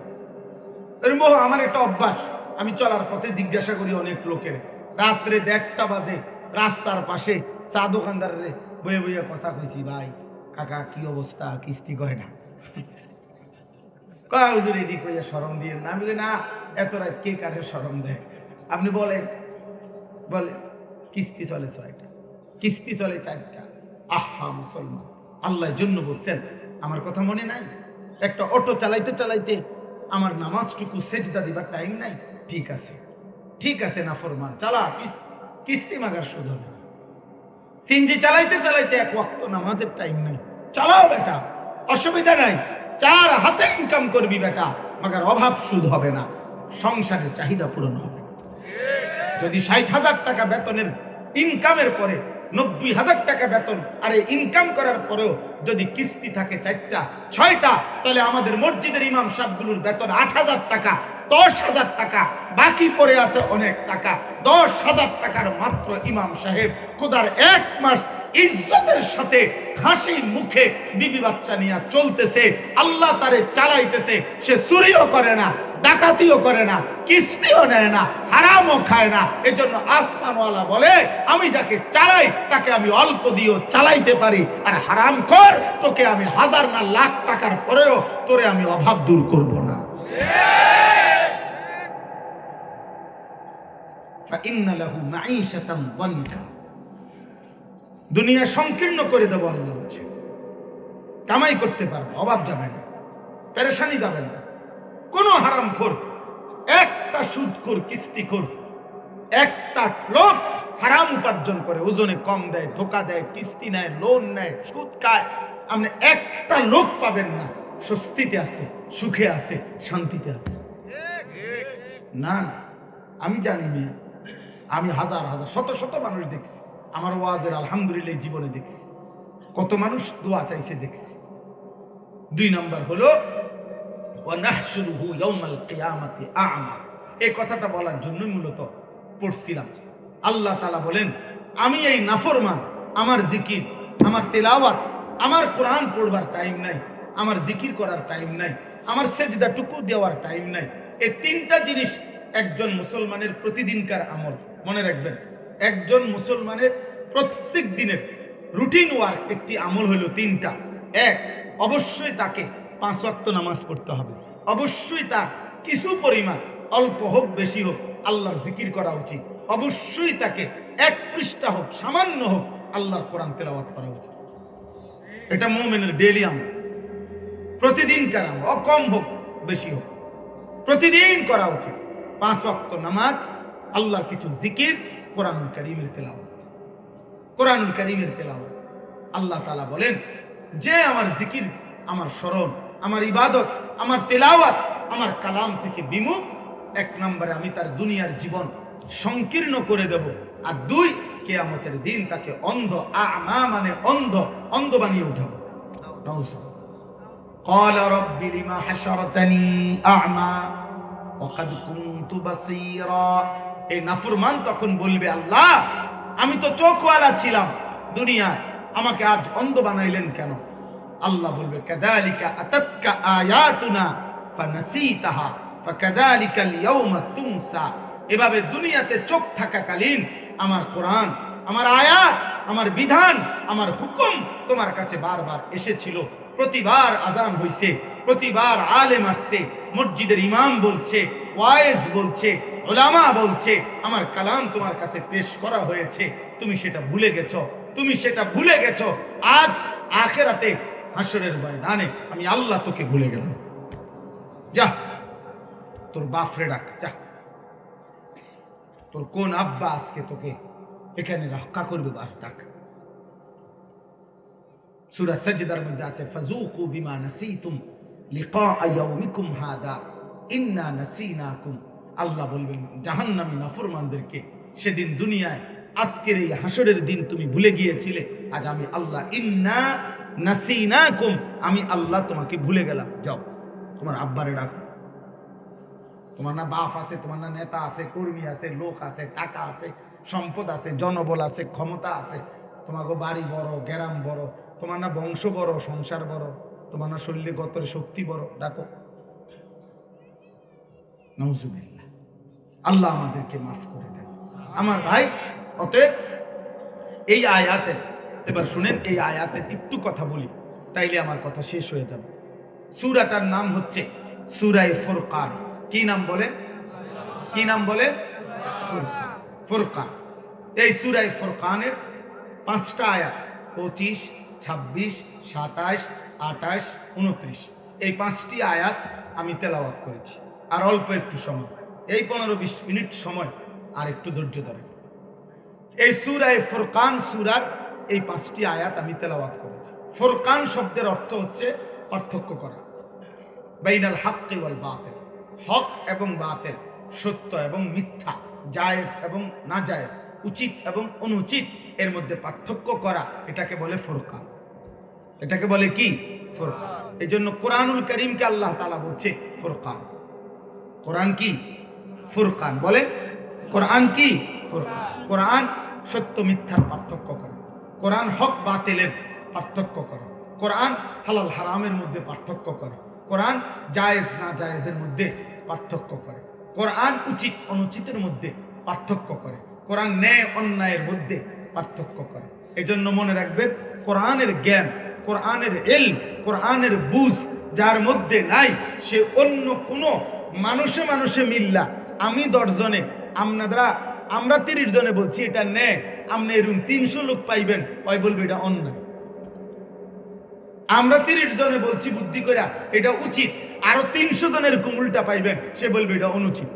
আমার একটা অভ্যাস, আমি চলার পথে জিজ্ঞাসা করি অনেক লোকের। রাত্রে 1:30 বাজে রাস্তার পাশে চা দোকানদারে বয়ে বইয়ে কথা কইছি, ভাই কাকা কি অবস্থা, কিস্তি কয়টা? কয় হুজুর এডি কইয়া শরম দিয়ে না। আমি না, এত রাত কে কারে শরম দেয়? আপনি বলেন, বলে কিস্তি চলে 6টা, কিস্তি চলে 4টা। আহা মুসলমান, আল্লাহর জন্য বলছেন, আমার কথা মনে নাই? একটা অটো চালাইতে চালাইতে আমার নামাজটুকু সেজদা দিবার টাইম নাই। ঠিক আছে, ঠিক আছে, নাফরমান চালা, কিস্তি মাগার সুদ হবে। সিনজি চালাইতে চালাইতে 1 ওয়াক্ত নামাজের টাইম নাই, চালাও বেটা, অসুবিধা নাই, 4 হাতে ইনকাম করবি বেটা, মাগার অভাব সুদ হবে না, সংসারের চাহিদা পূরণ হবে না। যদি 60,000 টাকা বেতনের ইনকামের পরে 90,000 টাকা বেতন আর ইনকাম করার পরেও যদি কিস্তি থাকে 4টা 6টা, তাহলে আমাদের মসজিদের ইমাম সাহেবগুলোর বেতন 8,000 টাকা, 10,000 টাকা বাকি পড়ে আছে অনেক টাকা। 10,000 টাকার মাত্র ইমাম সাহেব খোদার 1 মাস ইজ্জতের সাথে হাসি মুখে বিবি বাচ্চা নিয়ে চলতেছে, আল্লাহ তারে চালাইতেছে। সে চুরিও করে না, ডাকাতিও করে না, কিস্তিও নেয় না, হারামও খায় না। এজন্য আসমানওয়ালা বলে, আমি যাকে চালাই তাকে আমি অল্প দিয়েও চালাইতে পারি, আর হারাম কর তোকে আমি 1000 না লাখ টাকার পরেও তোরে আমি অভাব দূর করব না। ফাইন্না লাহু মাঈশাতান দানকা, দুনিয়া সংকীর্ণ করে দেব আল্লাহ বলছে। কামাই করতে পারবে, অভাব যাবে না, পেরেশানি যাবে না। কোন হারামখোর, একটা সুদখোর, কিস্তিখোর, একটা লোক হারাম উপার্জন করে, ওজনে কম দেয়, ধোকা দেয়, কিস্তি নেয়, লোন নেয়, সুদ খায়, আপনি একটা লোক পাবেন না স্বস্তিতে আছে, সুখে আছে, শান্তিতে আছে। না না, আমি জানি মিয়া, আমি হাজার হাজার শত শত মানুষ দেখছি, আমার ওয়াজের আলহামদুলিল্লাহ জীবনে দেখছি, কত মানুষ দোয়া চাইছে দেখছি। 2 নাম্বার হলো ওয়ানাহশুরুহু ইয়াউমাল কিয়ামাতি আ'মা। এই কথাটা বলার জন্যই মূলত পড়ছিলাম। আল্লাহ তাআলা বলেন, আমি এই নাফরমান, আমার জিকির, আমার তেলাওয়াত, আমার কোরআন পড়বার টাইম নাই, আমার জিকির করার টাইম নাই, আমার সেজদাটুকু দেওয়ার টাইম নাই। এই 3টা জিনিস একজন মুসলমানের প্রতিদিনকার আমল। মনে রাখবেন, একজন মুসলমানের প্রত্যেক দিনের রুটিন ওয়ার্ক একটি আমল হলো 3টা। 1, অবশ্যই তাকে 5 ওয়াক্ত নামাজ পড়তে হবে। অবশ্যই তার কিছু পরিমাণ, অল্প হোক বেশি হোক, আল্লাহর জিকির করা উচিত। অবশ্যই তাকে 1 পৃষ্ঠা হোক, সামান্য হোক, আল্লাহর কোরআন তেলাওয়াত করা উচিত। এটা মুমিনের ডেইলি আমল, প্রতিদিনকার আমল, কম হোক বেশি হোক, প্রতিদিন করা উচিত। 5 ওয়াক্ত নামাজ, আল্লাহর কিছু জিকির, কোরআনুল কারীমের তেলাওয়াত। কোরআনুল কারীমের তেলাওয়াত। আল্লাহ তাআলা বলেন, যে আমার জিকির, আমার স্মরণ, আমার ইবাদত, আমার তেলাওয়াত, আমার কালাম থেকে বিমুখ, 1 নম্বরে আমি তার দুনিয়ার জীবন সংকীর্ণ করে দেব, আর 2, কিয়ামতের দিন তাকে অন্ধ, আ'মা মানে অন্ধ, অন্ধ বানিয়ে উঠাবো। নাউজুবিল্লাহ। ক্বালা রাব্বি লিমা হাশারতানি আ'মা ওয়া ক্বাদ কুনতু বাসীরা এই নাফরমান তখন বলবে, আল্লাহ আমি তো চোখওয়ালা ছিলাম দুনিয়ায়, আমাকে আজ অন্ধ বানাইলেন কেন? আল্লাহ বলবে, কাযালিকা আতাতকা আয়াতুনা ফানাসিতাহা ফাকাযালিকাল ইয়াউমা তুনসা। এভাবে দুনিয়াতে চোখ থাকাকালীন আমার কোরআন, আমার আয়াত, আমার বিধান, আমার হুকুম তোমার কাছে বারবার এসেছিল। প্রতিবার আজান হইছে, প্রতিবার আলেম আসছে, মসজিদের ইমাম বলছে, ওয়াইজ বলছে, উলামা বলছে, আমার কালাম তোমার কাছে পেশ করা হয়েছে, তুমি সেটা ভুলে গেছো, তুমি সেটা ভুলে গেছো। আজ আখিরাতে হাসরের ময়দানে আমি আল্লাহ তোকে ভুলে গেলাম। যা তোর বাপরে ডাক, যা তোর কোন আব্বা আজকে তোকে এখানে রক্ষা করবে, ডাক। সূরা সাজদার মধ্যে আছে, ফাযুকু বিমা নাসিতুম লিকা ইয়াউমিকুম হাদা ইন্না নাসিনাকুম। আল্লাহ বলবেন জাহান্নামী নাফরমানদেরকে, সেদিন দুনিয়ায় আজকের এই হাসরের দিন তুমি ভুলে গিয়েছিলে, আজ আমি আল্লাহ ইন্না নাসিনাকুম, আমি আল্লাহ তোমাকে ভুলে গেলাম। যাও তোমার আব্বারে ডাকো। তোমার না বাপ আছে, তোমার না নেতা আছে, কর্মী আছে, লোক আছে, টাকা আছে, সম্পদ আছে, জনবল আছে, ক্ষমতা আছে, তোমাকে বাড়ি বড়, গ্রাম বড়, তোমার না বংশ বড়, সংসার বড়, তোমার না শরীরে গতরে শক্তি বড়, ডাকো। নাউজুবিল্লাহ। আল্লাহ আমাদেরকে মাফ করে দেন। আমার ভাই, অতএব এই আয়াতের, এবার শুনেন, এই আয়াতের একটু কথা বলি, তাইলে আমার কথা শেষ হয়ে যাবে। সূরাটার নাম হচ্ছে সূরা ফুরকান। কি নাম বলেন? কি নাম বলেন? ফুরকান। ফুরকান। এই সূরা ফুরকানের 5টা আয়াত, 25, 26, 27, 28, 29, এই 5টি আয়াত আমি তেলাওয়াত করেছি। আর অল্প একটু সময়, এই 15-20 মিনিট সময়, আর একটু ধৈর্য ধরেন। এই সূরা ফুরকান সূরার এই 5টি আয়াত আমি তেলাওয়াত করেছি। ফুরকান শব্দের অর্থ হচ্ছে পার্থক্য করা, বাইনাল হাক্কি ওয়াল বাতিল, হক এবং বাতিল, সত্য এবং মিথ্যা, জায়েজ এবং নাজায়েজ, উচিত এবং অনুচিত, এর মধ্যে পার্থক্য করা, এটাকে বলে ফুরকান। এটাকে বলে কি? ফুরকান। এই জন্য কোরআনুল কারীমকে আল্লাহ তাআলা বলছে ফুরকান। কোরআন কি? ফুরকান। বলেন, কোরআন কি? ফুরকান। কোরআন সত্য মিথ্যার পার্থক্য করে, কোরআন হক বাতিলের পার্থক্য করে, কোরআন হালাল হারামের মধ্যে পার্থক্য করে, কোরআন জায়েজ না জায়েজের মধ্যে পার্থক্য করে, কোরআন উচিত অনুচিতের মধ্যে পার্থক্য করে, কোরআন ন্যায় অন্যায়ের মধ্যে পার্থক্য করে। এই জন্য মনে রাখবেন, কোরআনের জ্ঞান, কোরআনের ইলম, কোরআনের বুঝ যার মধ্যে নাই, সে অন্য কোনো মানুষে মানুষে মিল্লা, আমি 10 জনে, আমরা 30 জনে বলছি এটা ন্যায়, আপনি এরকম 300 লোক পাইবেন, ওই বলবে এটা অন্যায়। আমরা 30 জনে বলছি বুদ্ধি করে এটা উচিত, আরো 300 জনের উল্টা পাইবেন, সে বলবে এটা অনুচিত।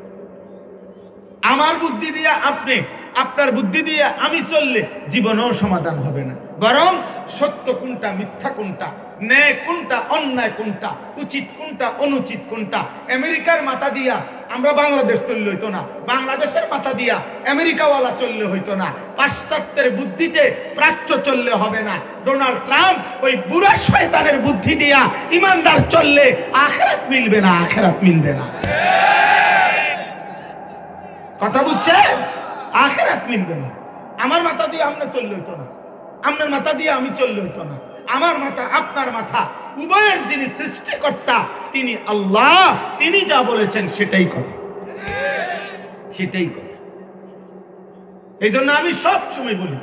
আমার বুদ্ধি দিয়ে আপনি, আপনার বুদ্ধি দিয়ে আমি চললে জীবনেও সমাধান হবে না, বরং সত্য কোনটা, মিথ্যা কোনটা, ন্যায় কোনটা, অন্যায় কোনটা, উচিত কোনটা, অনুচিত কোনটা, আমেরিকার মাথা দিয়া আমরা বাংলাদেশ চললে হইতো না, বাংলাদেশের মাথা দিয়া আমেরিকাওয়ালা চললে হইতো না, পাশ্চাত্যের বুদ্ধিতে প্রাচ্য চললে হবে না, ডোনাল্ড ট্রাম্প ওই বুড়া শয়তানের বুদ্ধি দিয়া ইমানদার চললে আখিরাত মিলবে না, আখিরাত মিলবে না। কথা বুঝছেন? আখিরাত মিলবে না। আমার মাথা দিয়ে আপনি চললে হইতো না, আপনার মাথা দিয়ে আমি চললে হইতো না, আমার মাথা আপনার মাথা, উভয়ের যিনি সৃষ্টিকর্তা তিনি আল্লাহ, তিনি যা বলেছেন সেটাই কথা, সেটাই কথা। এই জন্য আমি সব সময় বলি,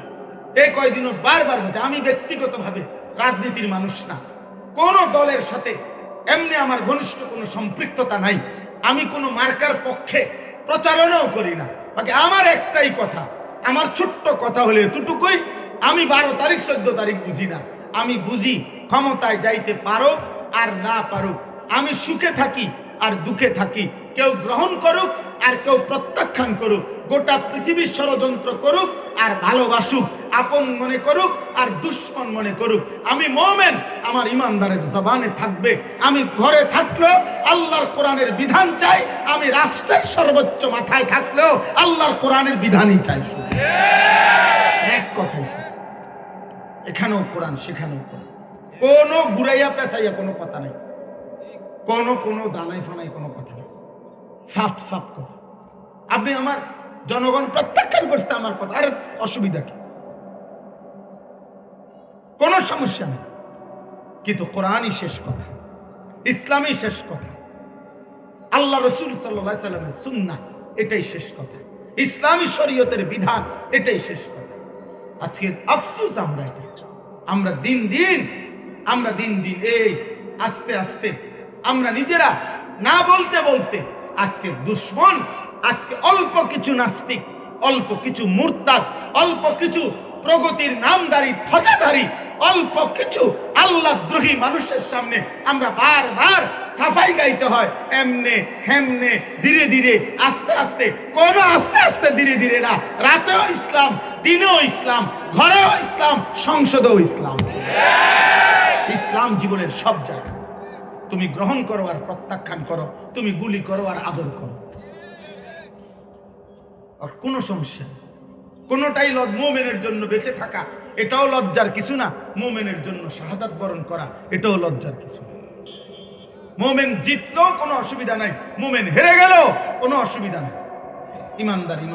এই কয়দিনও বারবার বলছি, আমি ব্যক্তিগতভাবে রাজনীতির মানুষ না, কোন দলের সাথে এমনি আমার ঘনিষ্ঠ কোনো সম্পৃক্ততা নাই, আমি কোনো মার্কার পক্ষে প্রচারণাও করি না। বাকি আমার একটাই কথা, আমার ছোট্ট কথা হলে এতটুকুই, আমি 12 তারিখ 14 তারিখ বুঝি না, আমি বুঝি ক্ষমতায় যাইতে পারো আর না পারো, আমি সুখে থাকি আর দুঃখে থাকি, কেউ গ্রহণ করুক আর কেউ প্রত্যাখ্যান করুক, গোটা পৃথিবীর ষড়যন্ত্র করুক আর ভালোবাসুক, আপন মনে করুক আর দুশ্মন মনে করুক, আমি মুমিন, আমার ইমানদারের জবানে থাকবে, আমি ঘরে থাকলেও আল্লাহর কোরআনের বিধান চাই, আমি রাষ্ট্রের সর্বোচ্চ মাথায় থাকলেও আল্লাহর কোরআনের বিধানই চাই। এক কথাই শেষ। এখানেও কোরআন, সেখানেও কোরআন, কোনো ঘুরাইয়া পেঁচাইয়া কোনো কথা নেই, কোনো দানাই ফানাই কোনো কথা নেই, সাফ সাফ কথা। আপনি আমার জনগণ প্রত্যাখ্যান করছে আমার কথা, আরে অসুবিধা কি? কোনো সমস্যা নেই, কিন্তু কোরআনই শেষ কথা, ইসলামই শেষ কথা, আল্লাহ রসুল সাল্লাল্লাহু আলাইহি সাল্লামের সুন্নাহ এটাই শেষ কথা, ইসলামী শরীয়তের বিধান এটাই শেষ কথা। আজকে আফসোস আমরা দিন দিন এই আস্তে আস্তে আমরা নিজেরা না বলতে বলতে আজকে দুশ্মন, আজকে অল্প কিছু নাস্তিক, অল্প কিছু মুরতাদ, অল্প কিছু প্রগতির নামধারী ধ্বজাধারী, অল্প কিছু আল্লাহদ্রোহী মানুষের সামনে আমরা বারবার সাফাই গাইতে হয়, এমনে হেমনে ধীরে ধীরে আস্তে আস্তে, কোন আস্তে আস্তে ধীরে ধীরে না, রাতেও ইসলাম, দিনেও ইসলাম, ঘরেও ইসলাম, সংসদেও ইসলাম। ইসলাম জীবনের সব জায়গা, তুমি গ্রহণ করো আর প্রত্যাখ্যান করো, তুমি গুলি করো আর আদর করো, আর কোনো সমস্যা নেই। কোনোটাই মুমিনের জন্য বেঁচে থাকা এটাও লজ্জার কিছু না, মুমিনের জন্য শাহাদাত বরণ করা এটাও লজ্জার কিছু না। মুমিন জিতলেও কোনো অসুবিধা নাই, মুমিন হেরে গেলেও কোনো অসুবিধা নাই। ইমানদারি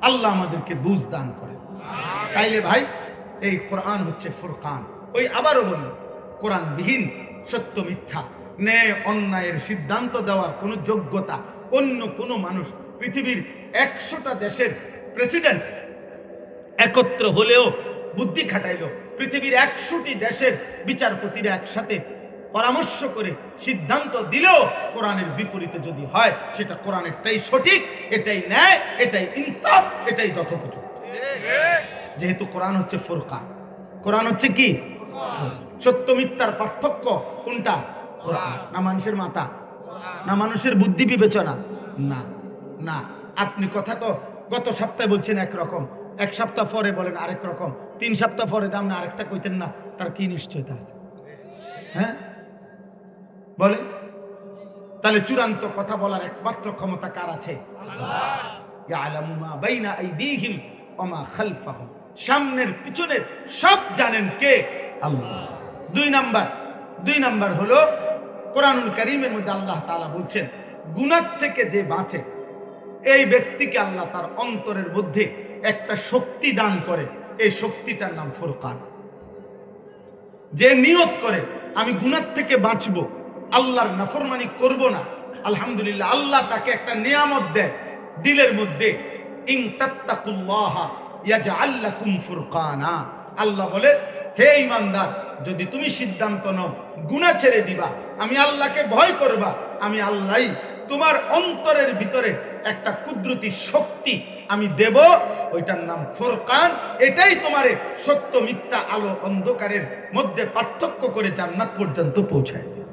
আল্লাহ আমাদেরকে বুঝ দান করে। তাইলে ভাই, এই কোরআন হচ্ছে ফুরকান। ওই আবারও বলল, কোরআন বিহীন সত্য মিথ্যা, ন্যায় অন্যায়ের সিদ্ধান্ত দেওয়ার কোনো যোগ্যতা অন্য কোনো মানুষ, পৃথিবীর 100টা দেশের প্রেসিডেন্ট একত্র হলেও, বুদ্ধি খাটাইলো, পৃথিবীর 100টি দেশের বিচারপতিরা একসাথে পরামর্শ করে সিদ্ধান্ত দিলেও কোরআনের বিপরীতে যদি হয়, সেটা কোরআনেরটাই সঠিক, এটাই ন্যায়, এটাই ইনসাফ, এটাই যথোপযুক্ত। যেহেতু কোরআন হচ্ছে ফুরকান, কোরআন হচ্ছে কি? সত্য মিথ্যার পার্থক্য কোনটা? কোরআন। না মানুষের মাথা, না মানুষের বুদ্ধি বিবেচনা, না। আপনি কথা তো গত সপ্তাহে বলছেন একরকম, 1 সপ্তাহ পরে বলেন আরেক রকম, 3 সপ্তাহ পরে দাম না আরেকটা কইতেন না, তার কি নিশ্চয়তা আছে? হ্যাঁ বলে, তাহলে চূড়ান্ত কথা বলার একমাত্র ক্ষমতা কার আছে? ইয়ালামু মা বাইনা আইদিহিম ওয়া মা খালফাহুম, সামনের পিছনের সব জানেন কে? আল্লাহ। 2 নাম্বার হলো কোরআনুল কারীমের মধ্যে আল্লাহ তাআলা বলছেন, গুনাহ থেকে যে বাঁচে এই ব্যক্তিকে আল্লাহ তার অন্তরের মধ্যে একটা শক্তি দান করে, এই শক্তিটার নাম ফুরকান। যে নিয়ত করে আমি গুনাহ থেকে বাঁচবো, আল্লাহর নাফরমানি করব না, আলহামদুলিল্লাহ আল্লাহ তাকে একটা নিয়ামত দেয় দিলের মধ্যে, ইন তাত্তাকুল্লাহা ইয়াজআল লাকুম ফুরকানা। আল্লাহ বলে, হে ঈমানদার, যদি তুমি সিদ্ধান্ত নাও গুনাহ ছেড়ে দিবা, আমি আল্লাহকে ভয় করবা, আমি আল্লাহই তোমার অন্তরের ভিতরে একটা কুদরতি শক্তি আমি দেব, ওইটার নাম ফুরকান। এটাই তোমারে সত্য মিথ্যা, আলো অন্ধকারের মধ্যে পার্থক্য করে জান্নাত পর্যন্ত পৌঁছায় দেবে।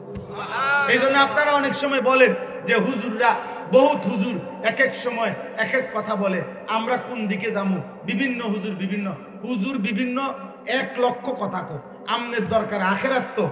এই জন্য আপনারা অনেক সময় বলেন যে হুজুররা, বহুত হুজুর এক এক সময় এক এক কথা বলে, আমরা কোন দিকে যাবো? বিভিন্ন হুজুর বিভিন্ন 1 লক্ষ কথা কো, আমনের দরকার আখেরাত তো।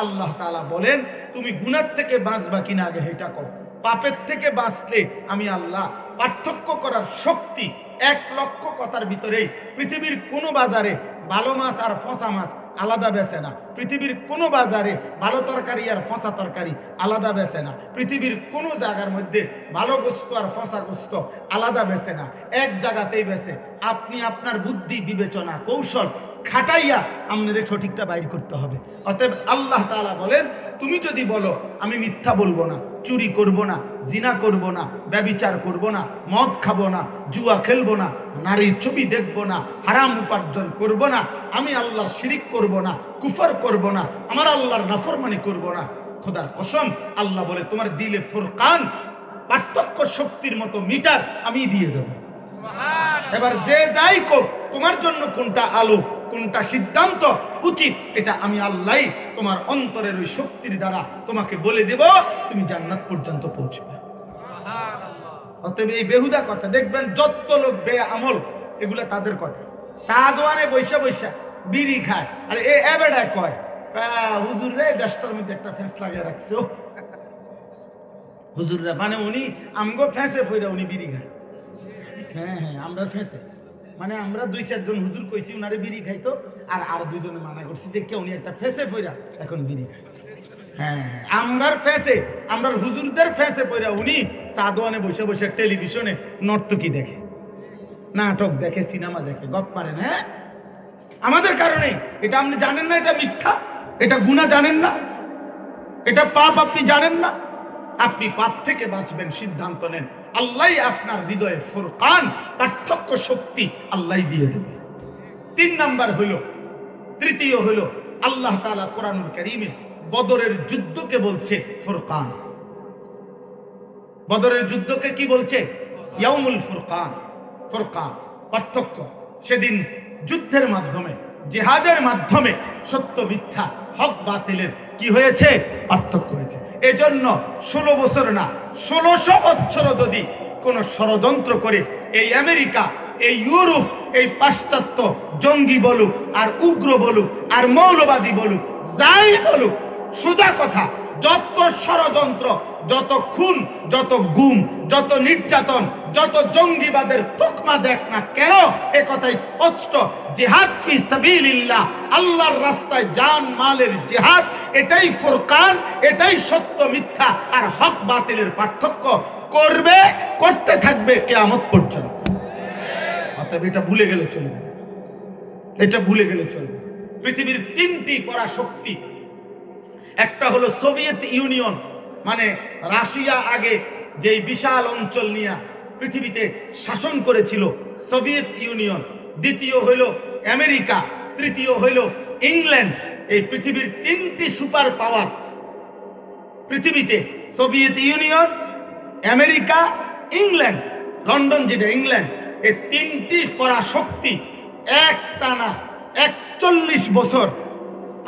আল্লাহ তাআলা বলেন, তুমি গুনাহ থেকে বাঁচবা কিনা আগে এটা কও। পাপের থেকে বাঁচলে আমি আল্লাহ পার্থক্য করার শক্তি 1 লক্ষ কথার ভিতরেই। পৃথিবীর কোনো বাজারে ভালো মাছ আর ফসা মাছ আলাদা বেচে না, পৃথিবীর কোনো বাজারে ভালো তরকারি আর ফসা তরকারি আলাদা বেচে না, পৃথিবীর কোনো জায়গার মধ্যে ভালো গোস্ত আর ফসা গোস্ত আলাদা বেচে না, এক জায়গাতেই বেচে। আপনি আপনার বুদ্ধি বিবেচনা কৌশল খাটাইয়া আপনার সঠিকটা বাইর করতে হবে। অতএব আল্লাহ তাআলা বলেন, তুমি যদি বলো আমি মিথ্যা বলবো না, চুরি করব না, জিনা করব না, ব্যভিচার করব না, মদ খাবো না, জুয়া খেলবো না, নারীর ছবি দেখব না, হারাম উপার্জন করব না, আমি আল্লাহর শিরিক করব না, কুফর করব না, আমার আল্লাহর নাফরমানি করব না, খোদার কসম আল্লাহ বলে তোমার দিলে ফুরকান পার্থক্য শক্তির মতো মিটার আমি দিয়ে দেব। এবার যে যাই কর, তোমার জন্য কোনটা আলো, কোনটা সিদ্ধান্ত উচিত, এটা আমি আল্লাহই তোমার অন্তরের ওই শক্তির দ্বারা তোমাকে বলে দেব, তুমি জান্নাত পর্যন্ত পৌঁছবে। অতএব এই বেহুদা কথা দেখবেন, যত লোক বেআমল এগুলা তাদের কথা। সাদওয়ানে বৈশা বিড়ি খায়, আর এ এবেড়ায় কয় হুজুর রে দেশটার মধ্যে একটা ফেঁস লাগিয়ে রাখছে। ও হুজুররা মানে উনি আমগো ফেঁসে ফইরা উনি বিড়ি খায়। হ্যাঁ, আমরা ফেঁসে মানে আমরা 2-4 জন হুজুর কইছি উনারে বিড়ি খাইতো, আর 2 জনে মানা করছি, দেখে উনি একটা ফেঁসে ফইরা এখন বিড়ি খায়। হ্যাঁ, আমরার ফেঁসে, আমরার হুজুরদের ফেঁসে পইরা উনি সাদওয়ানে বসে টেলিভিশনে নর্তকী দেখে। নাটক দেখে, সিনেমা দেখে, গপ মারেন। হ্যাঁ, আমাদের কারণে। এটা আপনি জানেন না এটা মিথ্যা, এটা গুনাহ জানেন না, এটা পাপ আপনি জানেন না। আপনি পাপ থেকে বাঁচবেন সিদ্ধান্ত নেন, আল্লাহ আপনার হৃদয়ে ফুরকান, পার্থক্য শক্তি আল্লাহ দিয়ে দেবে। 3 নাম্বার হলো, তৃতীয় হলো, আল্লাহ তাআলা কোরআনুল কারীমে বদরের যুদ্ধকে বলছে ফুরকান। বদরের যুদ্ধকে কি বলছে? ইয়াউমুল ফুরকান। ফুরকান পার্থক্য। সেদিন যুদ্ধের মাধ্যমে, জিহাদের মাধ্যমে সত্য মিথ্যা, হক বাতিলের কি হয়েছে? পার্থক্য হয়েছে। এজন্য 16 বছর না, 1600 বছরও যদি কোন ষড়যন্ত্র করে এই আমেরিকা, এই ইউরোপ, এই পাশ্চাত্য জঙ্গি বলুক আর উগ্র বলুক আর মৌলবাদী বলুক, যাই বলুক, সোজা কথা, যত ষড়যন্ত্র, যত খুন, যত গুম, যত নির্যাতন, যত জঙ্গিবাদের তুকমা দেখ না কেন, এ কথাই স্পষ্ট, জিহাদ ফি সাবিলিল্লাহ, আল্লাহর রাস্তায় জান মালের জিহাদ, এটাই ফুরকান, এটাই সত্য মিথ্যা আর হক বাতিলের পার্থক্য করবে, করতে থাকবে কিয়ামত পর্যন্ত। অতএব এটা ভুলে গেলে চলবে না, এটা ভুলে গেলে চলবে। পৃথিবীর 3টি পরাশক্তি, একটা হলো সোভিয়েত ইউনিয়ন, মানে রাশিয়া আগে যেই বিশাল অঞ্চল নিয়ে পৃথিবীতে শাসন করেছিল, সোভিয়েত ইউনিয়ন। দ্বিতীয় হলো আমেরিকা, তৃতীয় হলো ইংল্যান্ড। এই পৃথিবীর 3টি সুপার পাওয়ার পৃথিবীতে, Soviet union, America, England, London যেটা ইংল্যান্ড, এই 3টি পরাশক্তি একটানা 41 বছর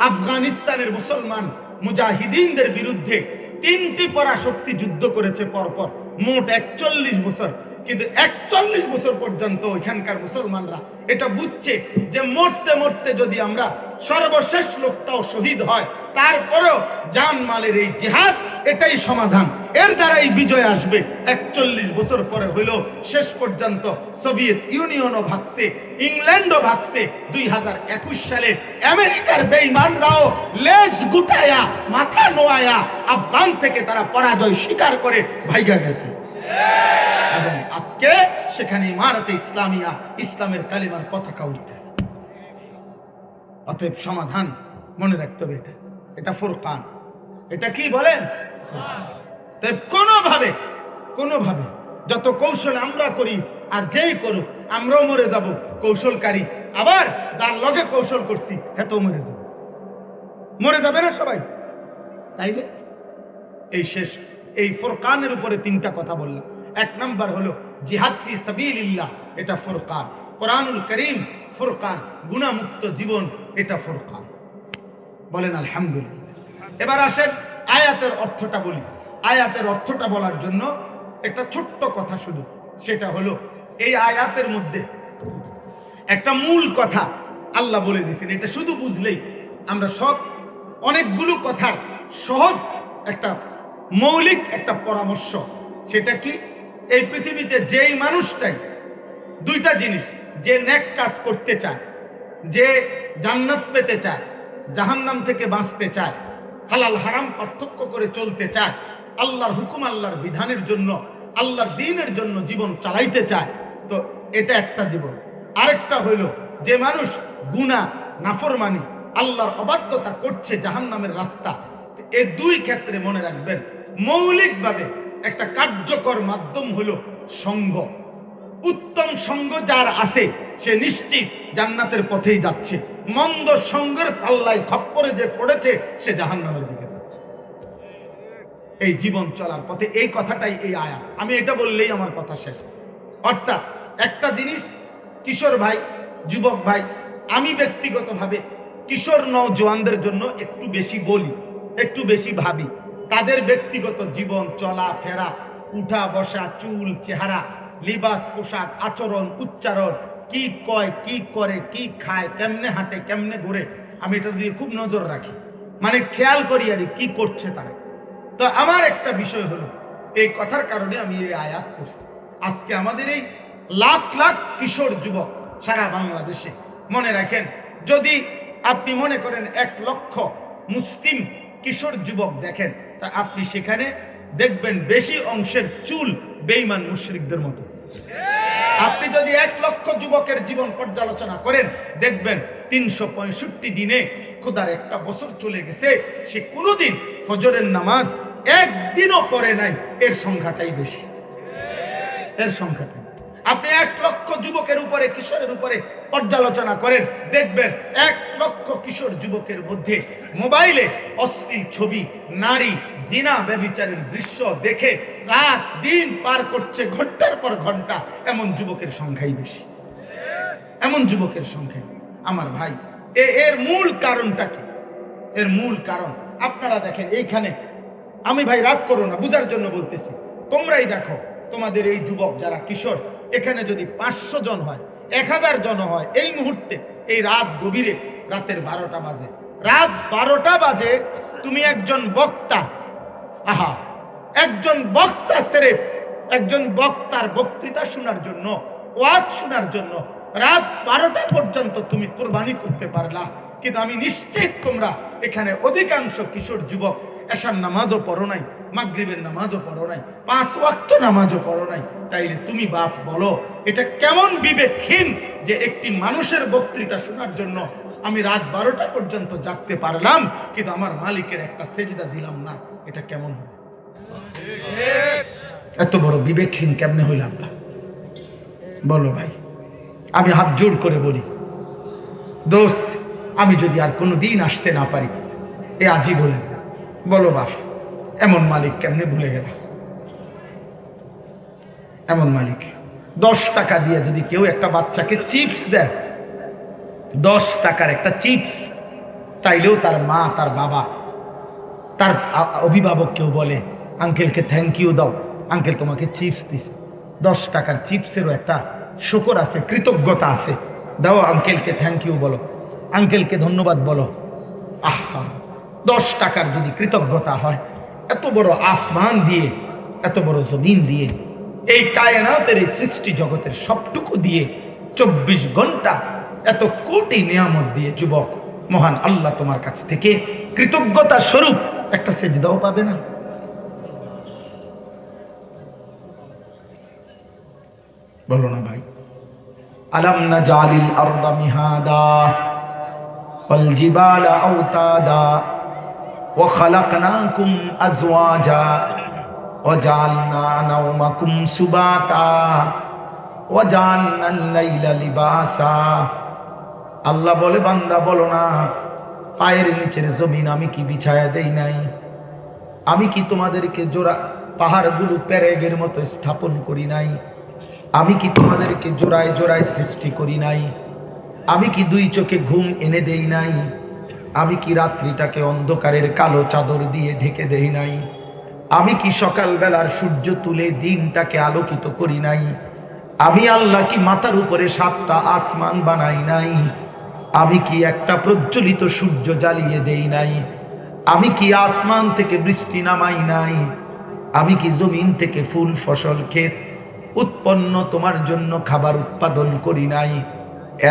আফগানিস্তানের মুসলমান মুজাহিদিনদের বিরুদ্ধে 3টি পরাশক্তি যুদ্ধ করেছে পরপর, মোট 41 বছর। কিন্তু 41 বছর পর্যন্ত ওইখানকার মুসলমানরা এটা বুঝছে যে মরতে মরতে যদি আমরা সর্বশেষ লোকটাও শহীদ হয়, তারপরেও জানমালের এই জিহাদ এটাই সমাধান, এর দ্বারাই বিজয় আসবে। 41 বছর পরে হইলো শেষ পর্যন্ত সোভিয়েত ইউনিয়নও ভাগছে, ইংল্যান্ডও ভাগছে। 2021 সালে আমেরিকার বেঈমানরাও লেজ গুটায়া, মাথা নোয়ায়া আফগান থেকে তারা পরাজয় স্বীকার করে ভাইগা গেছে। এবং আজকে সেখানে ইমারতে ইসলামিয়া, ইসলামের কালিমার পতাকা উঠতেছে। অতএব সমাধান মনে রাখতে হবে, এটা ফুরকান। এটা কি বলেন? তাই কোনোভাবে যত কৌশল আমরা করি আর যেই করুক, আমরাও মরে যাব কৌশলকারী, আবার যার লগে কৌশল করছি হেতেও মরে যাবে না সবাই। তাইলে এই শেষ, এই ফুরকানের উপরে 3টা কথা বললাম। 1 নাম্বার হলো জিহাদ ফি সাবিলিল্লাহ, এটা ফুরকান। কোরআনুল কারীম ফুরকান, গুনাহমুক্ত জীবন, এটা ফুরকান। বলেন আলহামদুলিল্লাহ। এবার আসেন আয়াতের অর্থটা বলি। আয়াতের অর্থটা বলার জন্য একটা ছোট্ট কথা শুধু, সেটা হলো এই আয়াতের মধ্যে একটা মূল কথা আল্লাহ বলে দিয়েছেন। এটা শুধু বুঝলেই আমরা সব, অনেকগুলো কথার সহজ একটা মৌলিক একটা পরামর্শ। সেটা কি? এই পৃথিবীতে যেই মানুষটাই 2টা জিনিস, যে নেক কাজ করতে চায়, যে জান্নাত পেতে চায়, জাহান্নাম থেকে বাঁচতে চায়, হালাল হারাম পার্থক্য করে চলতে চায়, আল্লাহর হুকুম, আল্লাহর বিধানের জন্য, আল্লাহর দ্বীনের জন্য জীবন চালাইতে চায়, তো এটা একটা জীবন। আরেকটা হইল যে মানুষ গুনাহ, নাফরমানি, আল্লাহর অবাধ্যতা করছে, জাহান্নামের রাস্তা। এই 2 ক্ষেত্রে মনে রাখবেন, মৌলিকভাবে একটা কার্যকর মাধ্যম হলো সঙ্গ। উত্তম সঙ্গ যার আছে সে নিশ্চিত জান্নাতের পথেই যাচ্ছে। মন্দ সঙ্গের পাল্লায় খপ্পরে যে পড়েছে সে জাহান্নামের দিকে যাচ্ছে এই জীবন চলার পথে। এই কথাটাই এই আয়াত। আমি এটা বললেই আমার কথা শেষ। অর্থাৎ একটা জিনিস, কিশোর ভাই, যুবক ভাই, আমি ব্যক্তিগতভাবে কিশোর নওজোয়ানদের জন্য একটু বেশি বলি, একটু বেশি ভাবি। তাদের ব্যক্তিগত জীবন, চলা ফেরা, উঠা বসা, চুল, চেহারা, লিবাস, পোশাক, আচরণ, উচ্চারণ, কি কয়, কি করে, কি খায়, কেমনে হাঁটে, কেমনে ঘুরে, আমি এটা দিয়ে খুব নজর রাখি, মানে খেয়াল করি আর কি করছে তারা। তো আমার একটা বিষয় হলো, এই কথার কারণে আমি এই আয়াত পড়ছি। আজকে আমাদের এই লাখ লাখ কিশোর যুবক সারা বাংলাদেশে, মনে রাখেন, যদি আপনি মনে করেন 1 লক্ষ মুসলিম কিশোর যুবক দেখেন, তা আপনি সেখানে দেখবেন বেশি অংশের চুল বেঈমান মুশরিকদের মতো। আপনি আপনি যদি 1 লক্ষ যুবকের জীবন পর্যালোচনা করেন, দেখবেন 365 দিনে খোদার একটা বছর চলে গেছে, সে কোনোদিন ফজরের নামাজ একদিনও পড়ে নাই। এর সংখ্যাটাই বেশি, এর সংখ্যাটাই। আপনি 1 লক্ষ যুবকের উপরে, কিশোরের উপরে পর্যালোচনা করেন, দেখবেন 1 লক্ষ কিশোর যুবকের মধ্যে মোবাইলে অশ্লীল ছবি, নারী, জিনা, ব্যভিচারের দৃশ্য দেখে রাত দিন পার করছে, ঘন্টার পর ঘন্টা। এমন যুবকের সংখ্যাই বেশি, এমন যুবকের সংখ্যা। আমার ভাই, এর মূল কারণটা কি? এর মূল কারণ আপনারা দেখেন এইখানে। আমি ভাই রাগ করো না, বুঝার জন্য বলতেছি। তোমরাই দেখো, তোমাদের এই যুবক যারা কিশোর, এখানে যদি 500 জন হয়, 1000 জন হয়, এই মুহূর্তে, এই রাত গভীরে, রাতের 12টা বাজে, রাত 12টা বাজে, তুমি একজন বক্তা, আহা, একজন বক্তা, সেরেফ একজন বক্তার বক্তৃতা শোনার জন্য, ওয়াজ শোনার জন্য রাত 12টা পর্যন্ত তুমি কোরবানি করতে পারলা। কিন্তু আমি নিশ্চিত তোমরা এখানে অধিকাংশ কিশোর যুবক এশার নামাজও পড়ো নাই, মাগরিবের নামাজও পড়ো নাই, 5 ওয়াক্ত নামাজও পড়ো নাই। তাইলে তুমি বাপ বলো, এটা কেমন বিবেকহীন যে একটি মানুষের বক্তৃতা শোনার জন্য আমি রাত 12টা পর্যন্ত জাগতে পারলাম, কিন্তু আমার মালিকের একটা সেজদা দিলাম না? এটা কেমন হবে? এত বড় বিবেকহীন কেমনে হইল আব্বা? বলো ভাই, আমি হাত জোড় করে বলি, দোস্ত, আমি যদি আর কোনো দিন আসতে না পারি, এ আজই বলে, বলো বাপ, এমন মালিক কেমনে ভুলে গেল? এমন মালিক। 10 টাকা দিয়ে যদি কেউ একটা বাচ্চাকে চিপস দেয়, 10 টাকার একটা চিপস, তাইলেও তার মা, তার বাবা, তার অভিভাবক কেউ বলে, আঙ্কেলকে থ্যাংক ইউ দাও, আঙ্কেল তোমাকে চিপস দিছে। 10 টাকার চিপসেরও একটা শুকর আছে, কৃতজ্ঞতা আছে। দাও আঙ্কেলকে থ্যাংক ইউ বলো, আঙ্কেলকে ধন্যবাদ বলো। আহা, 10 টাকার যদি কৃতজ্ঞতা হয়, এত বড় আসমান দিয়ে, এত বড় জমিন দিয়ে, এই কায়নাতের, এই সৃষ্টি জগতের সবটুকু দিয়ে, 24 ঘন্টা এত কোটি নিয়ামত দিয়ে, যুবক, মহান আল্লাহ তোমার কাছ থেকে কৃতজ্ঞতা স্বরূপ একটা সেজদাও পাবে না? বলো না ভাই। আলাম নাজালিল আরদা মিহাদা ওয়াল জিবালা আওতাদা ওয়া খালাকনাকুম আজওয়াজা ওয়া জাআলনা নাওমাকুম সুবাতা ওয়া জাআলনাল লাইলা লিবাসা। আল্লাহ বলে, বান্দা বলো না, পায়ের নিচের জমিন আমি কি বিছায়া দেই নাই? আমি কি তোমাদেরকে জোড়া পাহাড়গুলো পেরেগের মতো স্থাপন করি নাই? আমি কি তোমাদেরকে জোড়ায় জোড়ায় সৃষ্টি করি নাই? আমি কি 2 চোখে ঘুম এনে দেই নাই? আমি কি রাত্রিটাকে অন্ধকারের কালো চাদর দিয়ে ঢেকে দেই নাই? আমি কি সকালবেলার সূর্য তুলে দিনটাকে আলোকিত করি নাই? আমি আল্লাহ কি মাথার উপরে 7টা আসমান বানাই নাই? আমি কি একটা প্রজ্বলিত সূর্য জ্বালিয়ে দেই নাই? আমি কি আসমান থেকে বৃষ্টি নামাই নাই? আমি কি জমিন থেকে ফুল ফসল ক্ষেত উৎপন্ন তোমার জন্য খাবার উৎপাদন করি নাই?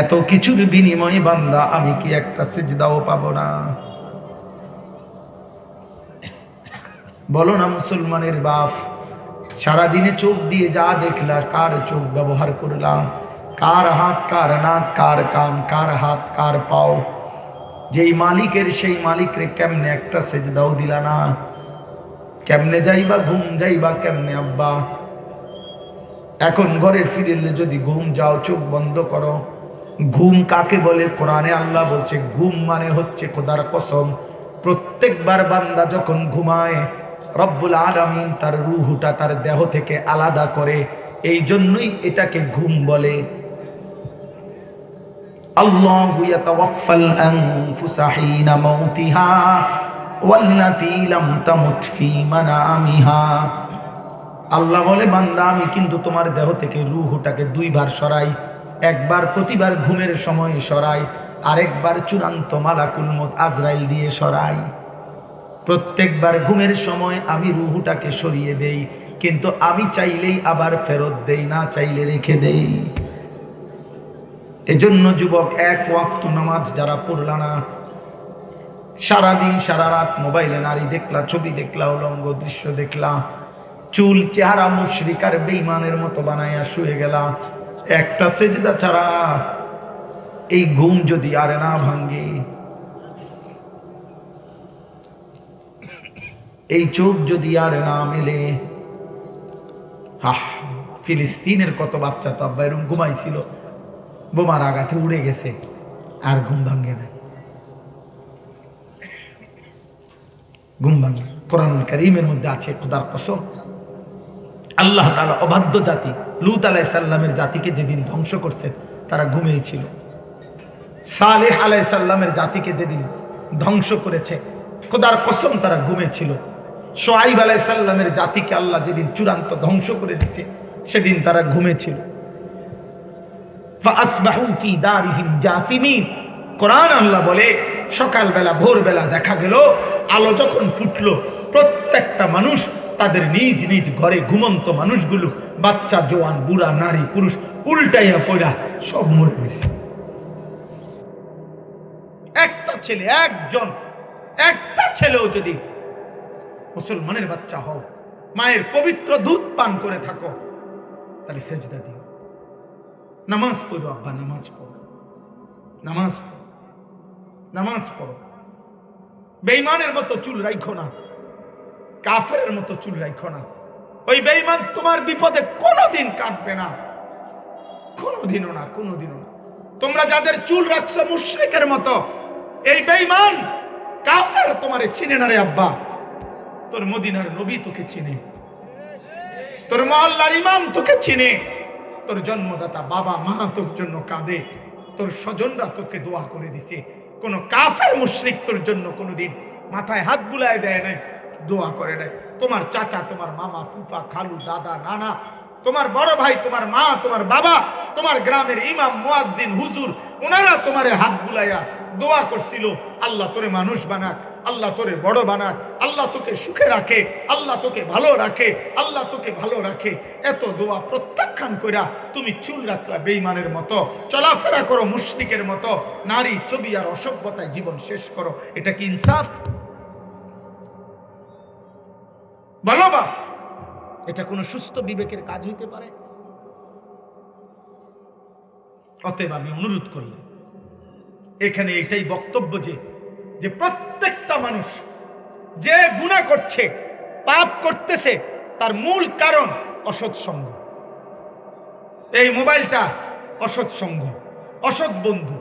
এত কিছুর বিনিময়ে বান্দা আমি কি একটা সিজদাও পাবো না? বলো না মুসলমানের বাপ, সারাদিনে চোখ দিয়ে যা দেখলা, কার চোখ ব্যবহার করলাম, কার হাত, কার নাক, কার কান, কার হাত, কার পাও? যেই মালিকের, সেই মালিকরে কেমনে একটা সেজদাও দিলা না? কেমনে যাইবা ঘুম, যাইবা কেমনে আব্বা? এখন ঘরে ফিরলে যদি ঘুম যাও, চোখ বন্ধ করো। ঘুম কাকে বলে? কোরআনে আল্লাহ বলছে, ঘুম মানে হচ্ছে খোদার কসম, প্রত্যেকবার বান্দা যখন ঘুমায়, রব্বুল আলামিন তার রূহটা তার দেহ থেকে আলাদা করে, এই জন্যই এটাকে ঘুম বলে। আল্লাহু ইয়াতাওয়াফাল আনফুসা হিনা মাউতিহা ওয়াল্লাতী লাম তামুত ফী মানামিহা। আল্লাহ বলে, বান্দা আমি কিন্তু তোমার দেহ থেকে রূহটাকে 2 বার সরাই। একবার প্রতিবার ঘুমের সময় সরাই, আরেকবার চূড়ান্ত মালাকুল মউত আজরাইল দিয়ে সরাই। প্রত্যেকবার ঘুমের সময় আমি রূহটাকে সরিয়ে দেই, কিন্তু আমি চাইলেই আবার ফেরত দেই, না চাইলে রেখে দেই। এজন্য যুবক, 1 ওয়াক্ত নামাজ যারা পড়লা না, সারাদিন সারা রাত মোবাইলে নারী দেখলা, ছবি দেখলা, উলঙ্গ দৃশ্য দেখলা, চুল চেহারা মুশরিক আর বেঈমানের মতো বানাইয়া শুয়ে গেলা, একটা সেজদা ছাড়া এই ঘুম যদি আর না ভাঙ্গে, এই চোখ যদি আর না মেলে, ফিলিস্তিনের কত বাচ্চা তো আব্বা এরকম ঘুমাইছিল, বোমার আঘাতে উড়ে গেছে, আর ঘুম ভাঙ্গে না, ঘুম ভাঙ্গে। কোরআনুল কারীমের মধ্যে আছে, খোদার কসম, আল্লাহ তাআলা অবাধ্য জাতি লূত আলাইহিস সালামের জাতিকে যেদিন ধ্বংস করছেন তারা ঘুমিয়েছিল। সালেহ আলাইহিস সালামের জাতিকে যেদিন ধ্বংস করেছে খোদার কসম তারা ঘুমিয়েছিল। শুআয়ব আলাইহিস সালামের জাতিকে আল্লাহ যেদিন চূড়ান্ত ধ্বংস করে দিয়েছে সেদিন তারা ঘুমিয়েছিল। ফাআসবাহু ফি দারিহিম জাসিমিন। কোরআন আল্লাহ বলে সকালবেলা ভোরবেলা দেখা গেল আলো যখন ফুটলো, প্রত্যেকটা মানুষ তাদের নিজ নিজ ঘরে, ঘুমন্ত মানুষগুলো, বাচ্চা জওয়ান বুড়া নারী পুরুষ, উল্টাইয়া পড়া সব মরে গেছে। একটা ছেলে, একটা ছেলেও যদি মুসলমানের বাচ্চা হও, মায়ের পবিত্র দুধ পান করে থাকো, তাহলে সেজদা দিও, নামাজ পড়ো আব্বা, নামাজ পড়ো, নামাজ পড়ো, নামাজ পড়ো। বেঈমানের মতো চুল রাখো না, কাফেরের মতো চুল রাখো না। ওই বেঈমান তোমার বিপদে কোনোদিন কাঁদবে না, কোনোদিনও না, কোনোদিনও না। তোমরা যাদের চুল রাখছো মুশরিকের মতো, এই বেঈমান কাফের তোমারে চিনে না রে আব্বা। তোর মদিনার নবী তোকে চিনে, তোর মহল্লার ইমাম তোকে চিনে, তোর জন্মদাতা বাবা মা তোর জন্য কাঁদে, তোর স্বজনরা তোকে দোয়া করে দিছে। কোন কাফের মুশরিক তোর জন্য কোনোদিন মাথায় হাত বুলায় দেয় নাই, দোয়া করে নাই। তোমার চাচা, তোমার মামা, ফুফা, খালু, দাদা, নানা, তোমার বড় ভাই, তোমার মা, তোমার বাবা, তোমার গ্রামের ইমাম, মুয়াজ্জিন, হুজুর, ওনারা তোমারে হাত বুলাইয়া দোয়া করছিল, আল্লাহ তোরে মানুষ বানাক, আল্লাহ তোরে বড় বানাক, আল্লাহ তোকে সুখে রাখে, আল্লাহ তোকে ভালো রাখে, আল্লাহ তোকে ভালো রাখে। এত দোয়া প্রত্যাখ্যান কইরা তুমি চুল রাখলা বেঈমানের মতো, চলাফেরা করো মুশরিকের মতো, নারী ছবি আর অসভ্যতায় জীবন শেষ করো। এটা কি ইনসাফ? বলো বাপ, এটা কোনো সুস্থ বিবেকের কাজ হইতে পারে? অতএব আমি অনুরোধ করলাম, এখানে এটাই বক্তব্য যে প্রত্যেকটা মানুষ যে গুনাহ করছে, পাপ করতেছে, তার মূল কারণ অসৎ সঙ্গ। এই মোবাইলটা অসৎ সঙ্গ, অসৎ বন্ধু,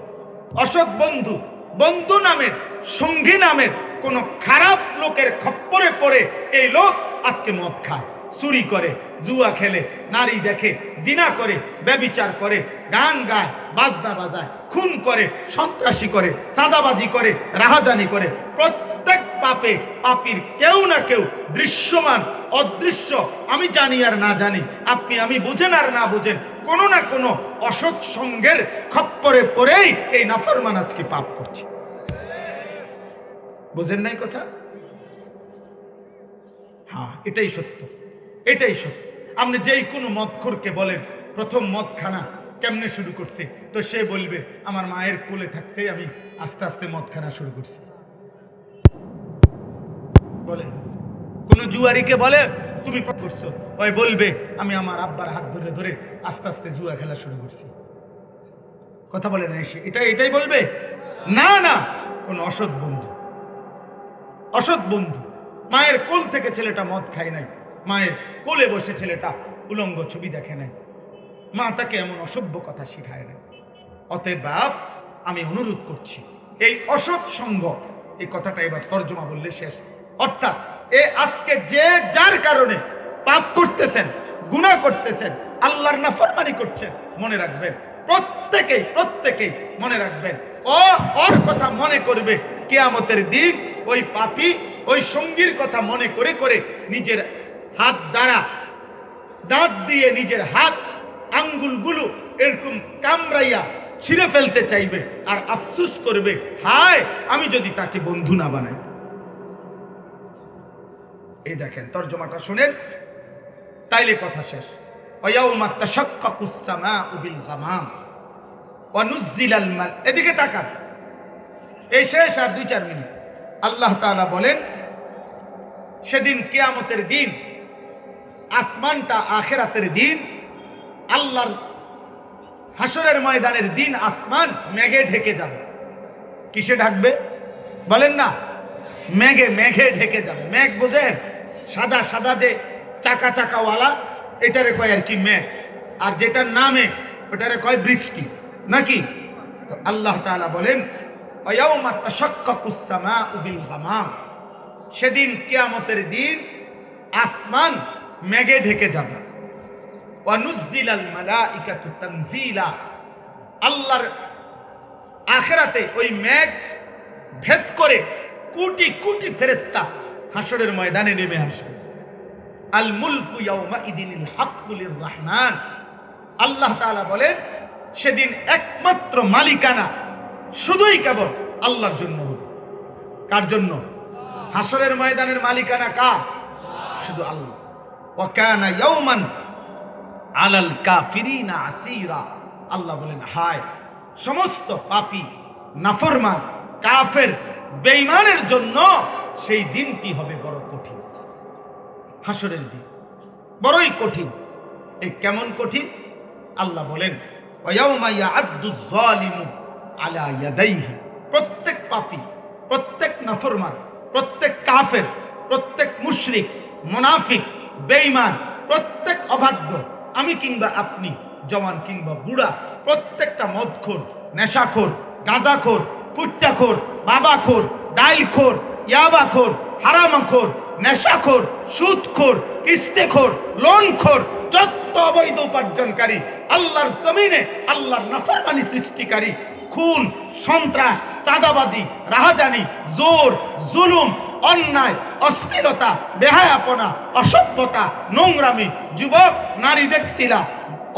অসৎ বন্ধু, বন্ধু নামের, সঙ্গী নামের কোন খারাপ লোকের খপ্পরে পড়ে এই লোক আজকে মদ খায়, চুরি করে, জুয়া খেলে, নারী দেখে, জিনা করে, ব্যভিচার করে, গান গায়, বাজনা বাজায়, খুন করে, সন্ত্রাসী করে, চাঁদাবাজি করে, রাহাজানি করে। প্রত্যেক পাপে পাপীর কেউ না কেউ দৃশ্যমান অদৃশ্য, আমি জানি আর না জানি, আপনি আমি বুঝেন আর না বুঝেন, কোনো না কোনো অসৎ সঙ্গের খপ্পরে পড়েই এই নাফরমান আজকে পাপ করছে। বুঝেন নাই কথা? হ্যাঁ, এটাই সত্য, এটাই সত্য। আপনি যেই কোনো মদখোরকে বলেন প্রথম মদ খানা কেমনে শুরু করছে, তো সে বলবে আমার মায়ের কোলে থাকতেই আমি আস্তে আস্তে মদ খানা শুরু করছি। বলে কোন জুয়ারিকে বলে তুমি করছো, ওই বলবে আমি আমার আব্বার হাত ধরে ধরে আস্তে আস্তে জুয়া খেলা শুরু করছি। কথা বলে না সে, এটাই বলবে না। না, কোন অসৎ বন্ধু, অসৎ বন্ধু, মায়ের কোল থেকে ছেলেটা মদ খায় নাই, মায়ের কোলে বসে ছেলেটা উলঙ্গ ছবি দেখে নাই, মা তাকে এমন অসভ্য কথা শিখায় নাই। অতএব বাপ, আমি অনুরোধ করছি, এই অসৎ সঙ্গ, এই কথাটা এবার তর্জমা বললে শেষ। অর্থাৎ আজকে যে যার কারণে পাপ করতেছেন, গুনাহ করতেছেন, আল্লাহর নাফরমানি করছেন, মনে রাখবেন, প্রত্যেকেই মনে রাখবেন, ওর কথা মনে করবে কিয়ামতের দিন। ওই পাপী ওই সঙ্গীর কথা মনে করে করে নিজের হাত দ্বারা, দাঁত দিয়ে নিজের হাত আঙ্গুলগুলো এরকম কামড়াইয়া ছিঁড়ে ফেলতে চাইবে, আর আফসুস করবে, হায় আমি যদি তাকে বন্ধু না বানাই। এই দেখেন তর্জমাটা শুনেন, তাইলে কথা শেষ। ওয়ায়াউমা তাশাক্কাকুস সামাউ বিল গামাম ওয়া নুজ্জিলাল মাল। এদিকে তাকান, এই শেষ আর 2-4 মিনিট। আল্লাহ তাআলা বলেন সেদিন কিয়ামতের দিন, আসমানটা আখিরাতের দিন, আল্লাহর হাসরের ময়দানের দিন আসমান মেঘে ঢেকে যাবে। কিসে ঢাকবে বলেন না? মেঘে ঢেকে যাবে। মেঘ বোঝেন? সাদা সাদা যে চাকা চাকাওয়ালা, এটারে কয় আর কি মেঘ। আর যেটার নামে ওটারে কয় বৃষ্টি, নাকি? তো আল্লাহ তাআলা বলেন ওয়ায়াউমা তাশাক্কাকুস সামাউ বিল গামাম, সেদিন কিয়ামতের দিন আসমান মেঘে ঢেকে যাবে। ওয়া নুজ্জিলাল মালাইকাতু তানজিলা, আল্লাহর আখিরাতে ওই মেঘ ভেদ করে কোটি কোটি ফেরেশতা হাসরের ময়দানে নেমে আসবে। আল মুলকু ইয়াউমা ইদিনিল হাক্কু লির রহমান, আল্লাহ তাআলা বলেন সেদিন একমাত্র মালিকানা শুধুই কেবল আল্লাহর জন্য হবে। কার জন্য? হাসরের ময়দানের মালিকানা কার? শুধু আল্লাহ। ওয়া কানা ইয়াউমান আলাল কাফিরিনা আসীরা, আল্লাহ বলেন হায় সমস্ত পাপী, নাফরমান, কাফের, বেঈমানের জন্য সেই দিনটি হবে বড় কঠিন। হাসরের দিন বড়ই কঠিন। এই কেমন কঠিন? আল্লাহ বলেন ওয়ায়াউমা ইয়াআদ্দুজ যালিমু আলা ইয়াদাইহি, প্রত্যেক পাপী, প্রত্যেক নাফরমান, প্রত্যেক কাফের, প্রত্যেক মুশরিক, মুনাফিক, বেঈমান, প্রত্যেক অবাধ্য, আমি কিংবা আপনি, জওয়ান কিংবা বুড়া, প্রত্যেকটা মদখোর, নেশাখোর, গাঁজাখোর, ফুট্টাখোর, বাবাখোর, ডাইলখোর, ইয়াবাখোর, হারামখোর, নেশাখোর, সুদখোর, কিস্তেখোর, লোনখোর, যত অবৈধ উপার্জনকারী, আল্লাহর জমিনে আল্লাহর নাফরমানি সৃষ্টিকারী, খুন, সন্ত্রাস, চাঁদাবাজি, রাহাজানি, জোর, জুলুম, অন্যায়, অস্থিরতা, বেহায়াপনা, অসভ্যতা, নোংরামি, যুবক নারী দেখছিলা,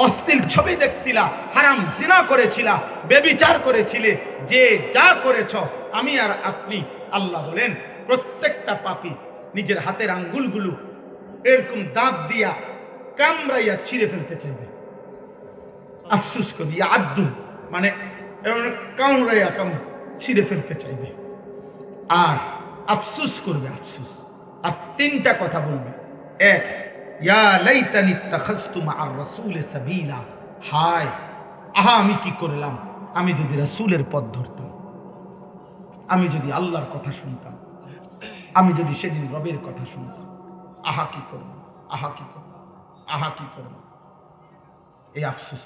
অশ্লীল ছবি দেখছিলা, হারাম জিনা করেছিলা, বেবিচার করেছিলে, যে যা করেছ আমি আর আপনি, আল্লাহ বলেন প্রত্যেকটা পাপী নিজের হাতের আঙ্গুলগুলো এরকম দাঁত দিয়া কামড়াইয়া ছিঁড়ে ফেলতে চাইবে। আফসুস করবি, আদ্দু মানে কামড়াইয়া ছিঁড়ে ফেলতে চাইবে আর আফসুস করবে, আফসুস। আর তিনটা কথা বলবে। এক, ইয়া লাইতানি ইত্তাখাযতু মা'আর রাসূলি সাবিলা, হায় আহা আমি কি করলাম, আমি যদি রাসূলের পথ ধরতাম, আমি যদি আল্লাহর কথা শুনতাম, আমি যদি সেদিন রবের কথা শুনতাম, আহা কি করলাম, আহা কি করলাম, আহা কি করলাম, এই আফসোস।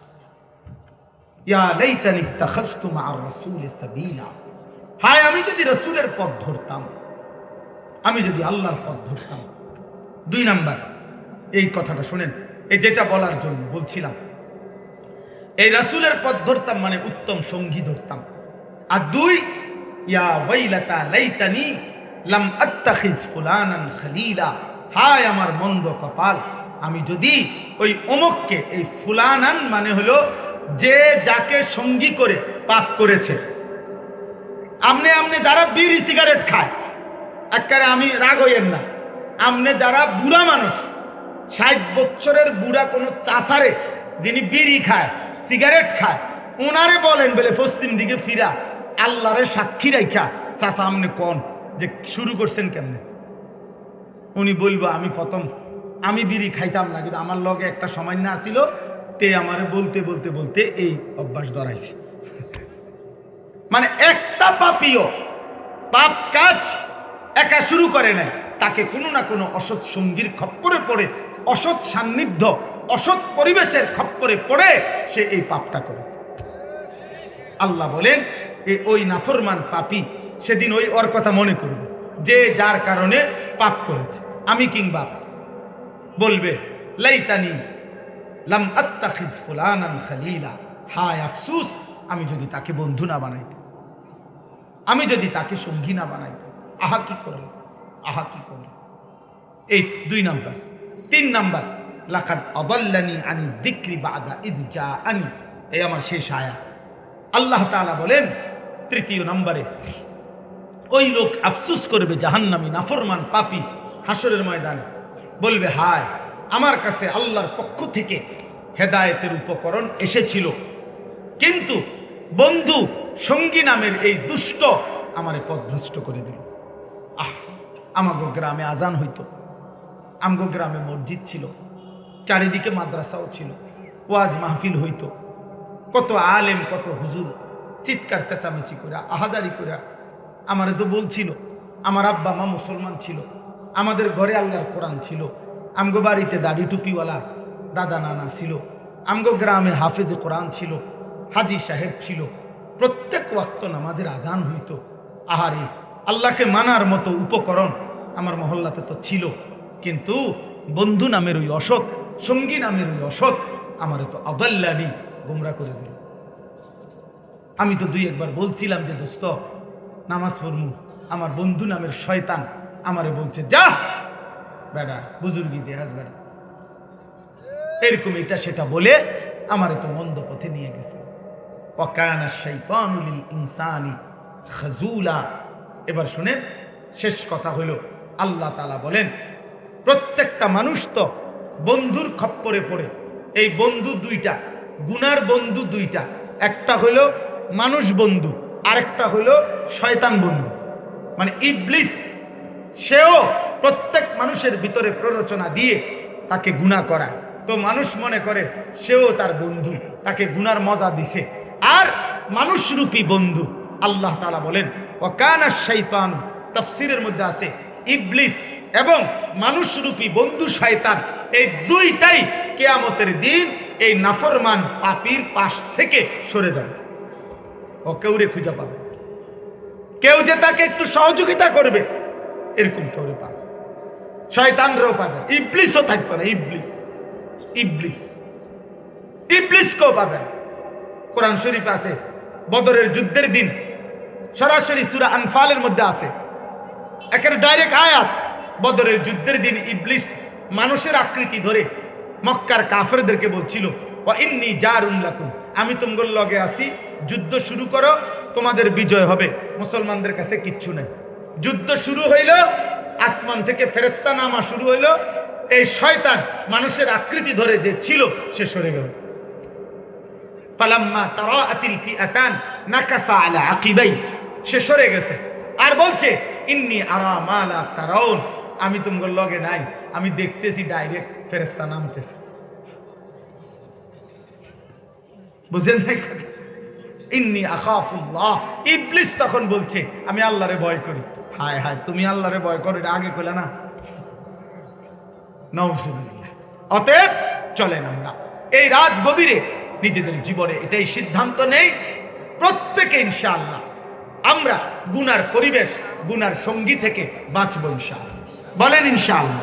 ইয়া লাইতানি ইত্তাখাযতু মা'আর রাসূলি সাবিলা, হায় আমি যদি রাসূলের পথ ধরতাম, আমি যদি আল্লাহর পথ ধরতাম। দুই নাম্বার, এই কথাটা শুনেন, এই যেটা বলার জন্য বলছিলাম, এই রাসূলের পথ ধরতাম মানে উত্তম সঙ্গী ধরতাম। আর দুই, ইয়া ওয়াইলাতা লাইতানি লাম আত্তাখিজ ফুলানান খলিলা, হায় আমার মন্দ কপাল, আমি যদি ওই অমুককে, এই ফুলানান মানে হলো যে যাকে সঙ্গী করে পাপ করেছে। আমনে আমনে যারা বিড়ি সিগারেট খায়, একবারে আমি রাগ হইয়েন না, আমনে যারা বুড়া মানুষ, 60 বছরের বুড়া কোনো চাষারে যিনি বিড়ি খায়, সিগারেট খায়, ওনারে বলেন বলে পশ্চিম দিকে ফিরা আল্লাহরে সাক্ষী রাইখা, চাষা আমনে কোন যে শুরু করছেন কেমনে? উনি বলবো আমি প্রথম আমি বিড়ি খাইতাম না, কিন্তু আমার লগে একটা সময় না ছিল, তে আমারে বলতে বলতে বলতে এই অভ্যাস ধরাইছে। মানে একটা পাপীও পাপ কাজ একা শুরু করে নেয়, তাকে কোনো না কোনো অসৎ সঙ্গীর খপ্পরে পড়ে, অসৎ সান্নিধ্য, অসৎ পরিবেশের খপ্পরে পড়ে সে এই পাপটা করেছে। আল্লাহ বলেন ওই নাফরমান পাপী সেদিন ওই ওর কথা মনে করবে যে যার কারণে পাপ করেছে। আমি কিংবা বলবে লাইতানি লাম আত্তাখিজ ফুলানান খলিলা, হায় আফসুস আমি যদি তাকে বন্ধু না বানাইতাম, আমি যদি তাকে সঙ্গী না বানাইতাম, আহা কি করলাম, আহা কি করলাম। এই দুই নাম্বার। তিন নাম্বার, লাকাদ আদাল্লানি আনি যিকরি বাদা ইয জাআনি, এই আমার শেষ আয়াত। আল্লাহ তাআলা বলেন তৃতীয় নম্বরে, ওই লোক আফসুস করবে, জাহান্নামী নাফরমান পাপী হাসরের ময়দানে বলবে হায় আমার কাছে আল্লাহর পক্ষ থেকে হেদায়েতের উপকরণ এসেছিল, কিন্তু বন্ধু সঙ্গী নামের এই দুষ্ট আমারে পথভ্রষ্ট করে দিল। আমাগো গ্রামে আজান হইতো, আমগো গ্রামে মসজিদ ছিল, চারিদিকে মাদ্রাসাও ছিল, ওয়াজ মাহফিল হইতো, কত আলেম, কত হুজুর চিৎকার চেঁচামেচি করে আহাজারি করে আমারে তো বলছিল, আমার আব্বা মা মুসলমান ছিল, আমাদের ঘরে আল্লাহর কোরআন ছিল, আমগো বাড়িতে দাড়ি টুপিওয়ালা দাদা নানা ছিল, আমগো গ্রামে হাফেজে কোরআন ছিল, হাজি সাহেব ছিল, প্রত্যেক ওয়াক্ত নামাজের আজান হইতো। আহারে, আল্লাহকে মানার মতো উপকরণ আমার মহল্লাতে তো ছিল, কিন্তু বন্ধু নামের ওই অসৎ, সঙ্গী নামের ওই অসৎ আমারে তো আদাল্লানি, গোমরা করে দিল। আমি তো দুই একবার বলছিলাম যে দোস্ত নামাজ পড়মু, আমার বন্ধু নামের শয়তান আমারে বলছে যা বেড়া বুজুর্গি দেহাজ বেড়া, এরকম এটা সেটা বলে আমারে তো মন্দ পথে নিয়ে গেছে। ওয়াকানা শাইতানু লিল ইনসানি খাজুলা। এবার শুনেন, শেষ কথা হলো আল্লাহ তাআলা বলেন প্রত্যেকটা মানুষ তো বন্ধুর খপ্পরে পড়ে। এই বন্ধু দুইটা, গুনার বন্ধু দুইটা, একটা হলো মানুষ বন্ধু, আরেকটা হলো শয়তান বন্ধু, মানে ইবলিস। সেও প্রত্যেক মানুষের ভিতরে প্ররোচনা দিয়ে তাকে গুনাহ করায়। তো মানুষ মনে করে সেও তার বন্ধু, তাকে গুনার মজা দিছে। আর মানুষরূপী বন্ধু আল্লাহ তাআলা বলেন ওয়াকানা শাইতান, তাফসীরের মধ্যে আছে ইবলিস এবং মানুষরূপী বন্ধু শয়তান, এই দুইটাই কিয়ামতের দিন এই নাফরমান পাপীর পাশ থেকে সরে যাবে। ও কেউরে খুঁজে পাবে, কেউ যে তাকে একটু সহযোগিতা করবে এরকম কেউরে পাবে, শয়তানরাও পাবেন, ইবলিসও থাকবে না। ইবলিস ইবলিস ইবলিসকেও পাবেন। কোরআন শরীফ আছে বদরের যুদ্ধের দিন, সরাসরি সূরা আনফালের মধ্যে আছে, একের ডাইরেক্ট আয়াত। বদরের যুদ্ধের দিন ইবলিস মানুষের আকৃতি ধরে মক্কার কাফেরদেরকে বলছিল ওয়া ইন্নী জারুন লাকুম, আমি তোমাদের লগে আছি, যুদ্ধ শুরু করো, তোমাদের বিজয় হবে, মুসলমানদের কাছে কিচ্ছু নাই। যুদ্ধ শুরু হইল, আসমান থেকে ফেরেশতা নামা শুরু হইল, এই শয়তান মানুষের আকৃতি ধরে যে ছিল সে সরে গেল। ফালাম্মা তারাআতিল ফিআতান নাকাসা আলা আকিবাই, সে সরে গেছে আর বলছে ইন্নী আরা মা লা তারাউন, আমি তোমাদের লগে নাই, আমি দেখতেছি ডাইরেক্ট ফেরেশতা নামতেছে। বুঝেন নাই কথা? ইন্নী আখাফুল্লাহ। ইবলিস তখন বলছে আমি আল্লাহরে ভয় করি। হায় হায়, তুমি আল্লাহরে ভয় করো, এটা আগে কইলা না? নাউজুবিল্লাহ। অতএব চলেন আমরা এই রাত গভীরে নিজেদের জীবনে এটাই সিদ্ধান্ত নেই, প্রত্যেকে ইনশাআল্লাহ আমরা গুনার পরিবেশ, গুনার সঙ্গী থেকে বাঁচবো ইনশাআল্লাহ। বলেন ইনশাআল্লাহ,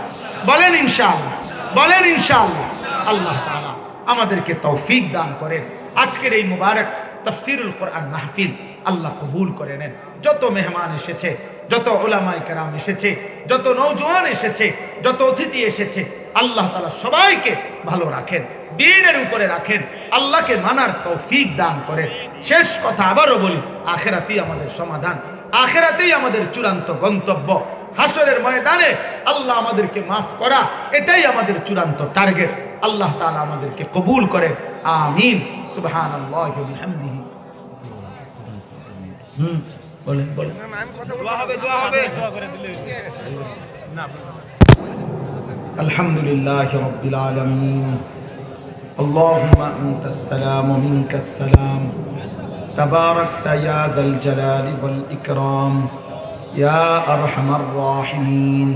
বলেন ইনশাআল্লাহ, বলেন ইনশাআল্লাহ। আল্লাহ তাআলা আমাদেরকে তৌফিক দান করেন। আজকের এই মুবারক তাফসীরুল কোরআন মাহফিল আল্লাহ কবুল করে নেন। যত মেহমান এসেছে, যত উলামায়ে কেরাম এসেছে, যত নওজোয়ান এসেছে, যত অতিথি এসেছে, আল্লাহ তাআলা সবাইকে ভালো রাখেন, দ্বীনের উপরে রাখেন, আল্লাহকে মানার তৌফিক দান করেন। শেষ কথা আবারও বলি, আখিরাতেই আমাদের সমাধান, আখিরাতেই আমাদের চূড়ান্ত গন্তব্য। হাসরের ময়দানে আল্লাহ আমাদেরকে মাফ করা, এটাই আমাদের চূড়ান্ত টার্গেট। আল্লাহ তাআলা আমাদেরকে কবুল করেন, আমিন। সুবহানাল্লাহি ওয়া বিহামদিহি। বলেন বলেন। দোয়া হবে, দোয়া হবে। আলহামদুলিল্লাহি রাব্বিল আলামিন। আল্লাহুম্মা আনতাস সালাম ওয়া মিনকাস সালাম। তাবারাকতা ইয়া যাল জালালি ওয়াল ইকরাম। ইয়া আরহামার রাহিমিন,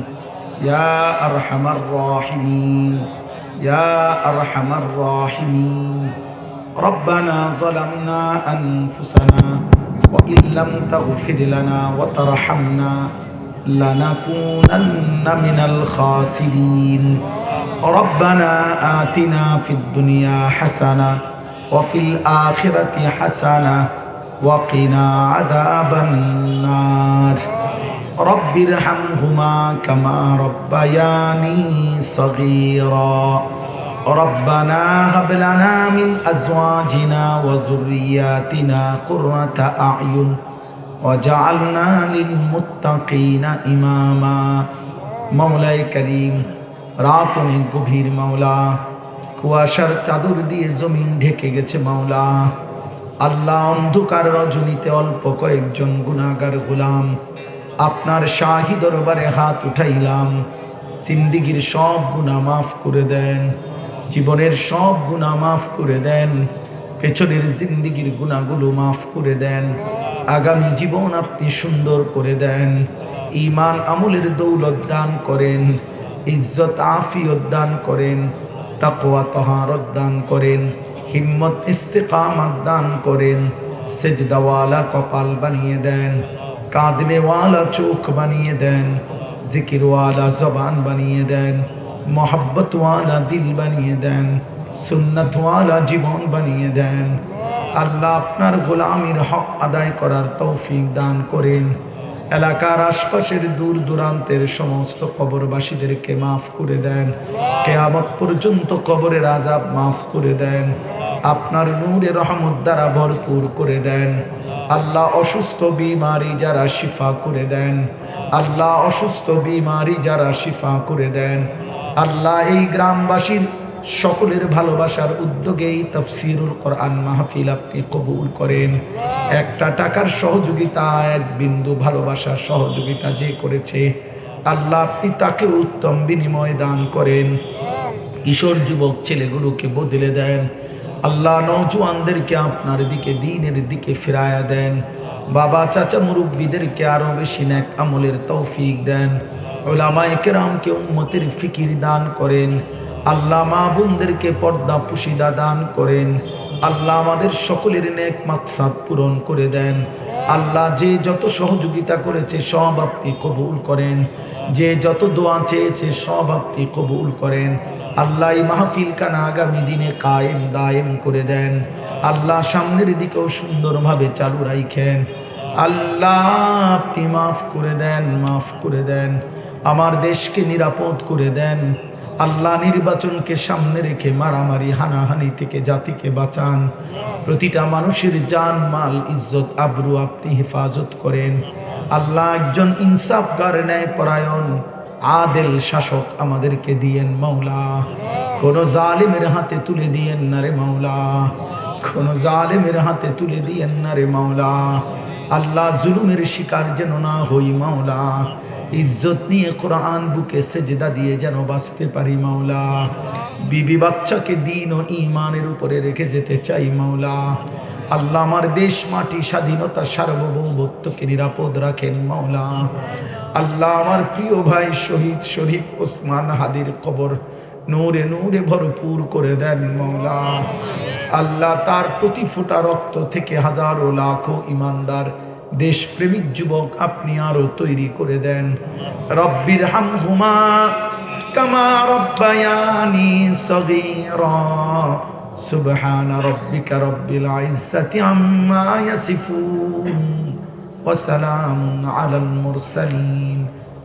ইয়া আরহামার রাহিমিন, ইয়া আরহামার রাহিমিন। রব্বানা যালামনা আনফুসানা ওয়া ইল্লাম তাগফির লানা ওয়া তারহামনা লানাকুনান্না মিনাল খাসিরিন। রব্বানা আতিনা ফিদ দুনিয়া হাসানা ওয়া ফিল আখিরাতি হাসানা ওয়া কিনা আযাবান নার। রব্বিরহামহুমা কামা রব্বায়ানি সগীরা। রব্বানা হাব লানা মিন আজওয়াজিনা ওয়া যুররিয়াতিনা কুররাতা আ'য়ুন ওয়াজআলনা লিল মুত্তাকিনা ইমামা। মাওলায়ে করিম, রাত অনেক গভীর মাওলা, কুয়াশার চাদর দিয়ে জমিন ঢেকে গেছে মাওলা। আল্লাহ, অন্ধকার রজনীতে অল্প কয়েকজন গুনাহগার গোলাম আপনার শাহী দরবারে হাত উঠাইলাম। জিন্দেগীর সব গুনাহ মাফ করে দেন, জীবনের সব গুনাহ মাফ করে দেন। পেছনের জিন্দিগির গুনাহগুলো মাফ করে দেন, আগামী জীবন আপনি সুন্দর করে দেন, ঈমান আমলের দৌলত দান করেন, ইজ্জত আফিয়ত দান করেন, তাকওয়া তাহারত দান করেন, হিম্মত ইস্তেকামত দান করেন, সেজদাওয়ালা কপাল বানিয়ে দেন, কাঁদনেওয়ালা চোখ বানিয়ে দেন, জিকিরওয়ালা জবান বানিয়ে দেন, মোহাব্বতওয়ালা দিল বানিয়ে দেন, সুন্নতওয়ালা জীবন বানিয়ে দেন। আল্লাহ আপনার গোলামির হক আদায় করার তৌফিক দান করেন। এলাকার আশপাশের দূর দূরান্তের সমস্ত কবরবাসীদেরকে মাফ করে দেন, কিয়ামত পর্যন্ত কবরের আযাব মাফ করে দেন, আপনার নূরে রহমত দ্বারা ভরপুর করে দেন। আল্লাহ অসুস্থ বিমারি যারা শিফা করে দেন, আল্লাহ অসুস্থ বিমারি যারা শিফা করে দেন। আল্লাহ এই গ্রামবাসীর সকলের ভালোবাসার উদ্যোগেই তাফসীরুল কোরআন মাহফিল আপনি কবুল করেন। একটা টাকার সহযোগিতা, এক বিন্দু ভালোবাসার সহযোগিতা যে করেছে, আল্লাহ আপনি তাকে উত্তম বিনিময় দান করেন। কিশোর যুবক ছেলেগুলোকে বদলে দেন। আল্লাহ নওজোয়ানদেরকে আপনার দিকে, দ্বীনের দিকে ফিরায়া দেন। বাবা চাচা মুরব্বীদেরকে আরো বেশি নেক আমলের তৌফিক দেন। উলামায়ে কেরামকে উম্মতের ফিকির দান করেন। আল্লাহ মা বোনদেরকে পর্দা পুশিদা দান করেন। আল্লাহ আমাদের সকলের নেক মাকসাদ পূরণ করে দেন। আল্লাহ যে যত সহযোগিতা করেছে সব আপনি কবুল করেন, যে যত দোয়া চেয়েছে সব আপনি কবুল করেন। আল্লাহ এই মাহফিল কানা আগামী দিনে কায়েম দায়েম করে দেন। আল্লাহ সামনের দিকেও সুন্দরভাবে চালু রাখেন। আল্লাহ আপনি মাফ করে দেন, মাফ করে দেন। আমার দেশকে নিরাপদ করে দেন। আল্লাহ নির্বাচনকে সামনে রেখে মারামারি হানাহানি থেকে জাতিকে বাঁচান। প্রতিটা মানুষের জান মাল ইজ্জত আবরু আপনি হেফাজত করেন। আল্লাহ একজন ইনসাফগার ন্যায় পরায়ণ আদেল শাসক আমাদেরকে দিয়েন মাওলা। কোন জালিমের হাতে তুলে দিয়েন না রে মাওলা, কোন জালিমের হাতে তুলে দিয়েন না রে মাওলা। আল্লাহ জুলুমের শিকার যেন না হই মাওলা। ইজ্জত নিয়ে কোরআন বুকে সেজদা দিয়ে যেন বাঁচতে পারি মাওলা। বিবি বাচ্চাকে দিন ও ঈমানের উপরে রেখে যেতে চাই মাওলা। আল্লাহ আমার দেশ মাটি স্বাধীনতা সার্বভৌমত্বকে নিরাপদ রাখেন মাওলা। আল্লাহ আমার প্রিয় ভাই শহীদ শরীফ ওসমান হাদির কবর নূরে নূরে ভরপুর করে দেন মাওলা। আল্লাহ তার প্রতি ফোঁটা রক্ত থেকে হাজারো লাখো ইমানদার দেশপ্রেমিক যুবক আপনি আরো তৈরি করে দেন। রব্বির হামহুমা কামা রব্বায়ানি সগীরা। সুবহান রাব্বিকা রব্বিল ইজ্জাতি আম্মা ইয়াসিফুন ওয়া সালামুন আলাল মুরসালিন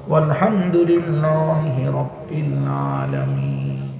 ওয়ালহামদুলিল্লাহি রাব্বিল আলামিন।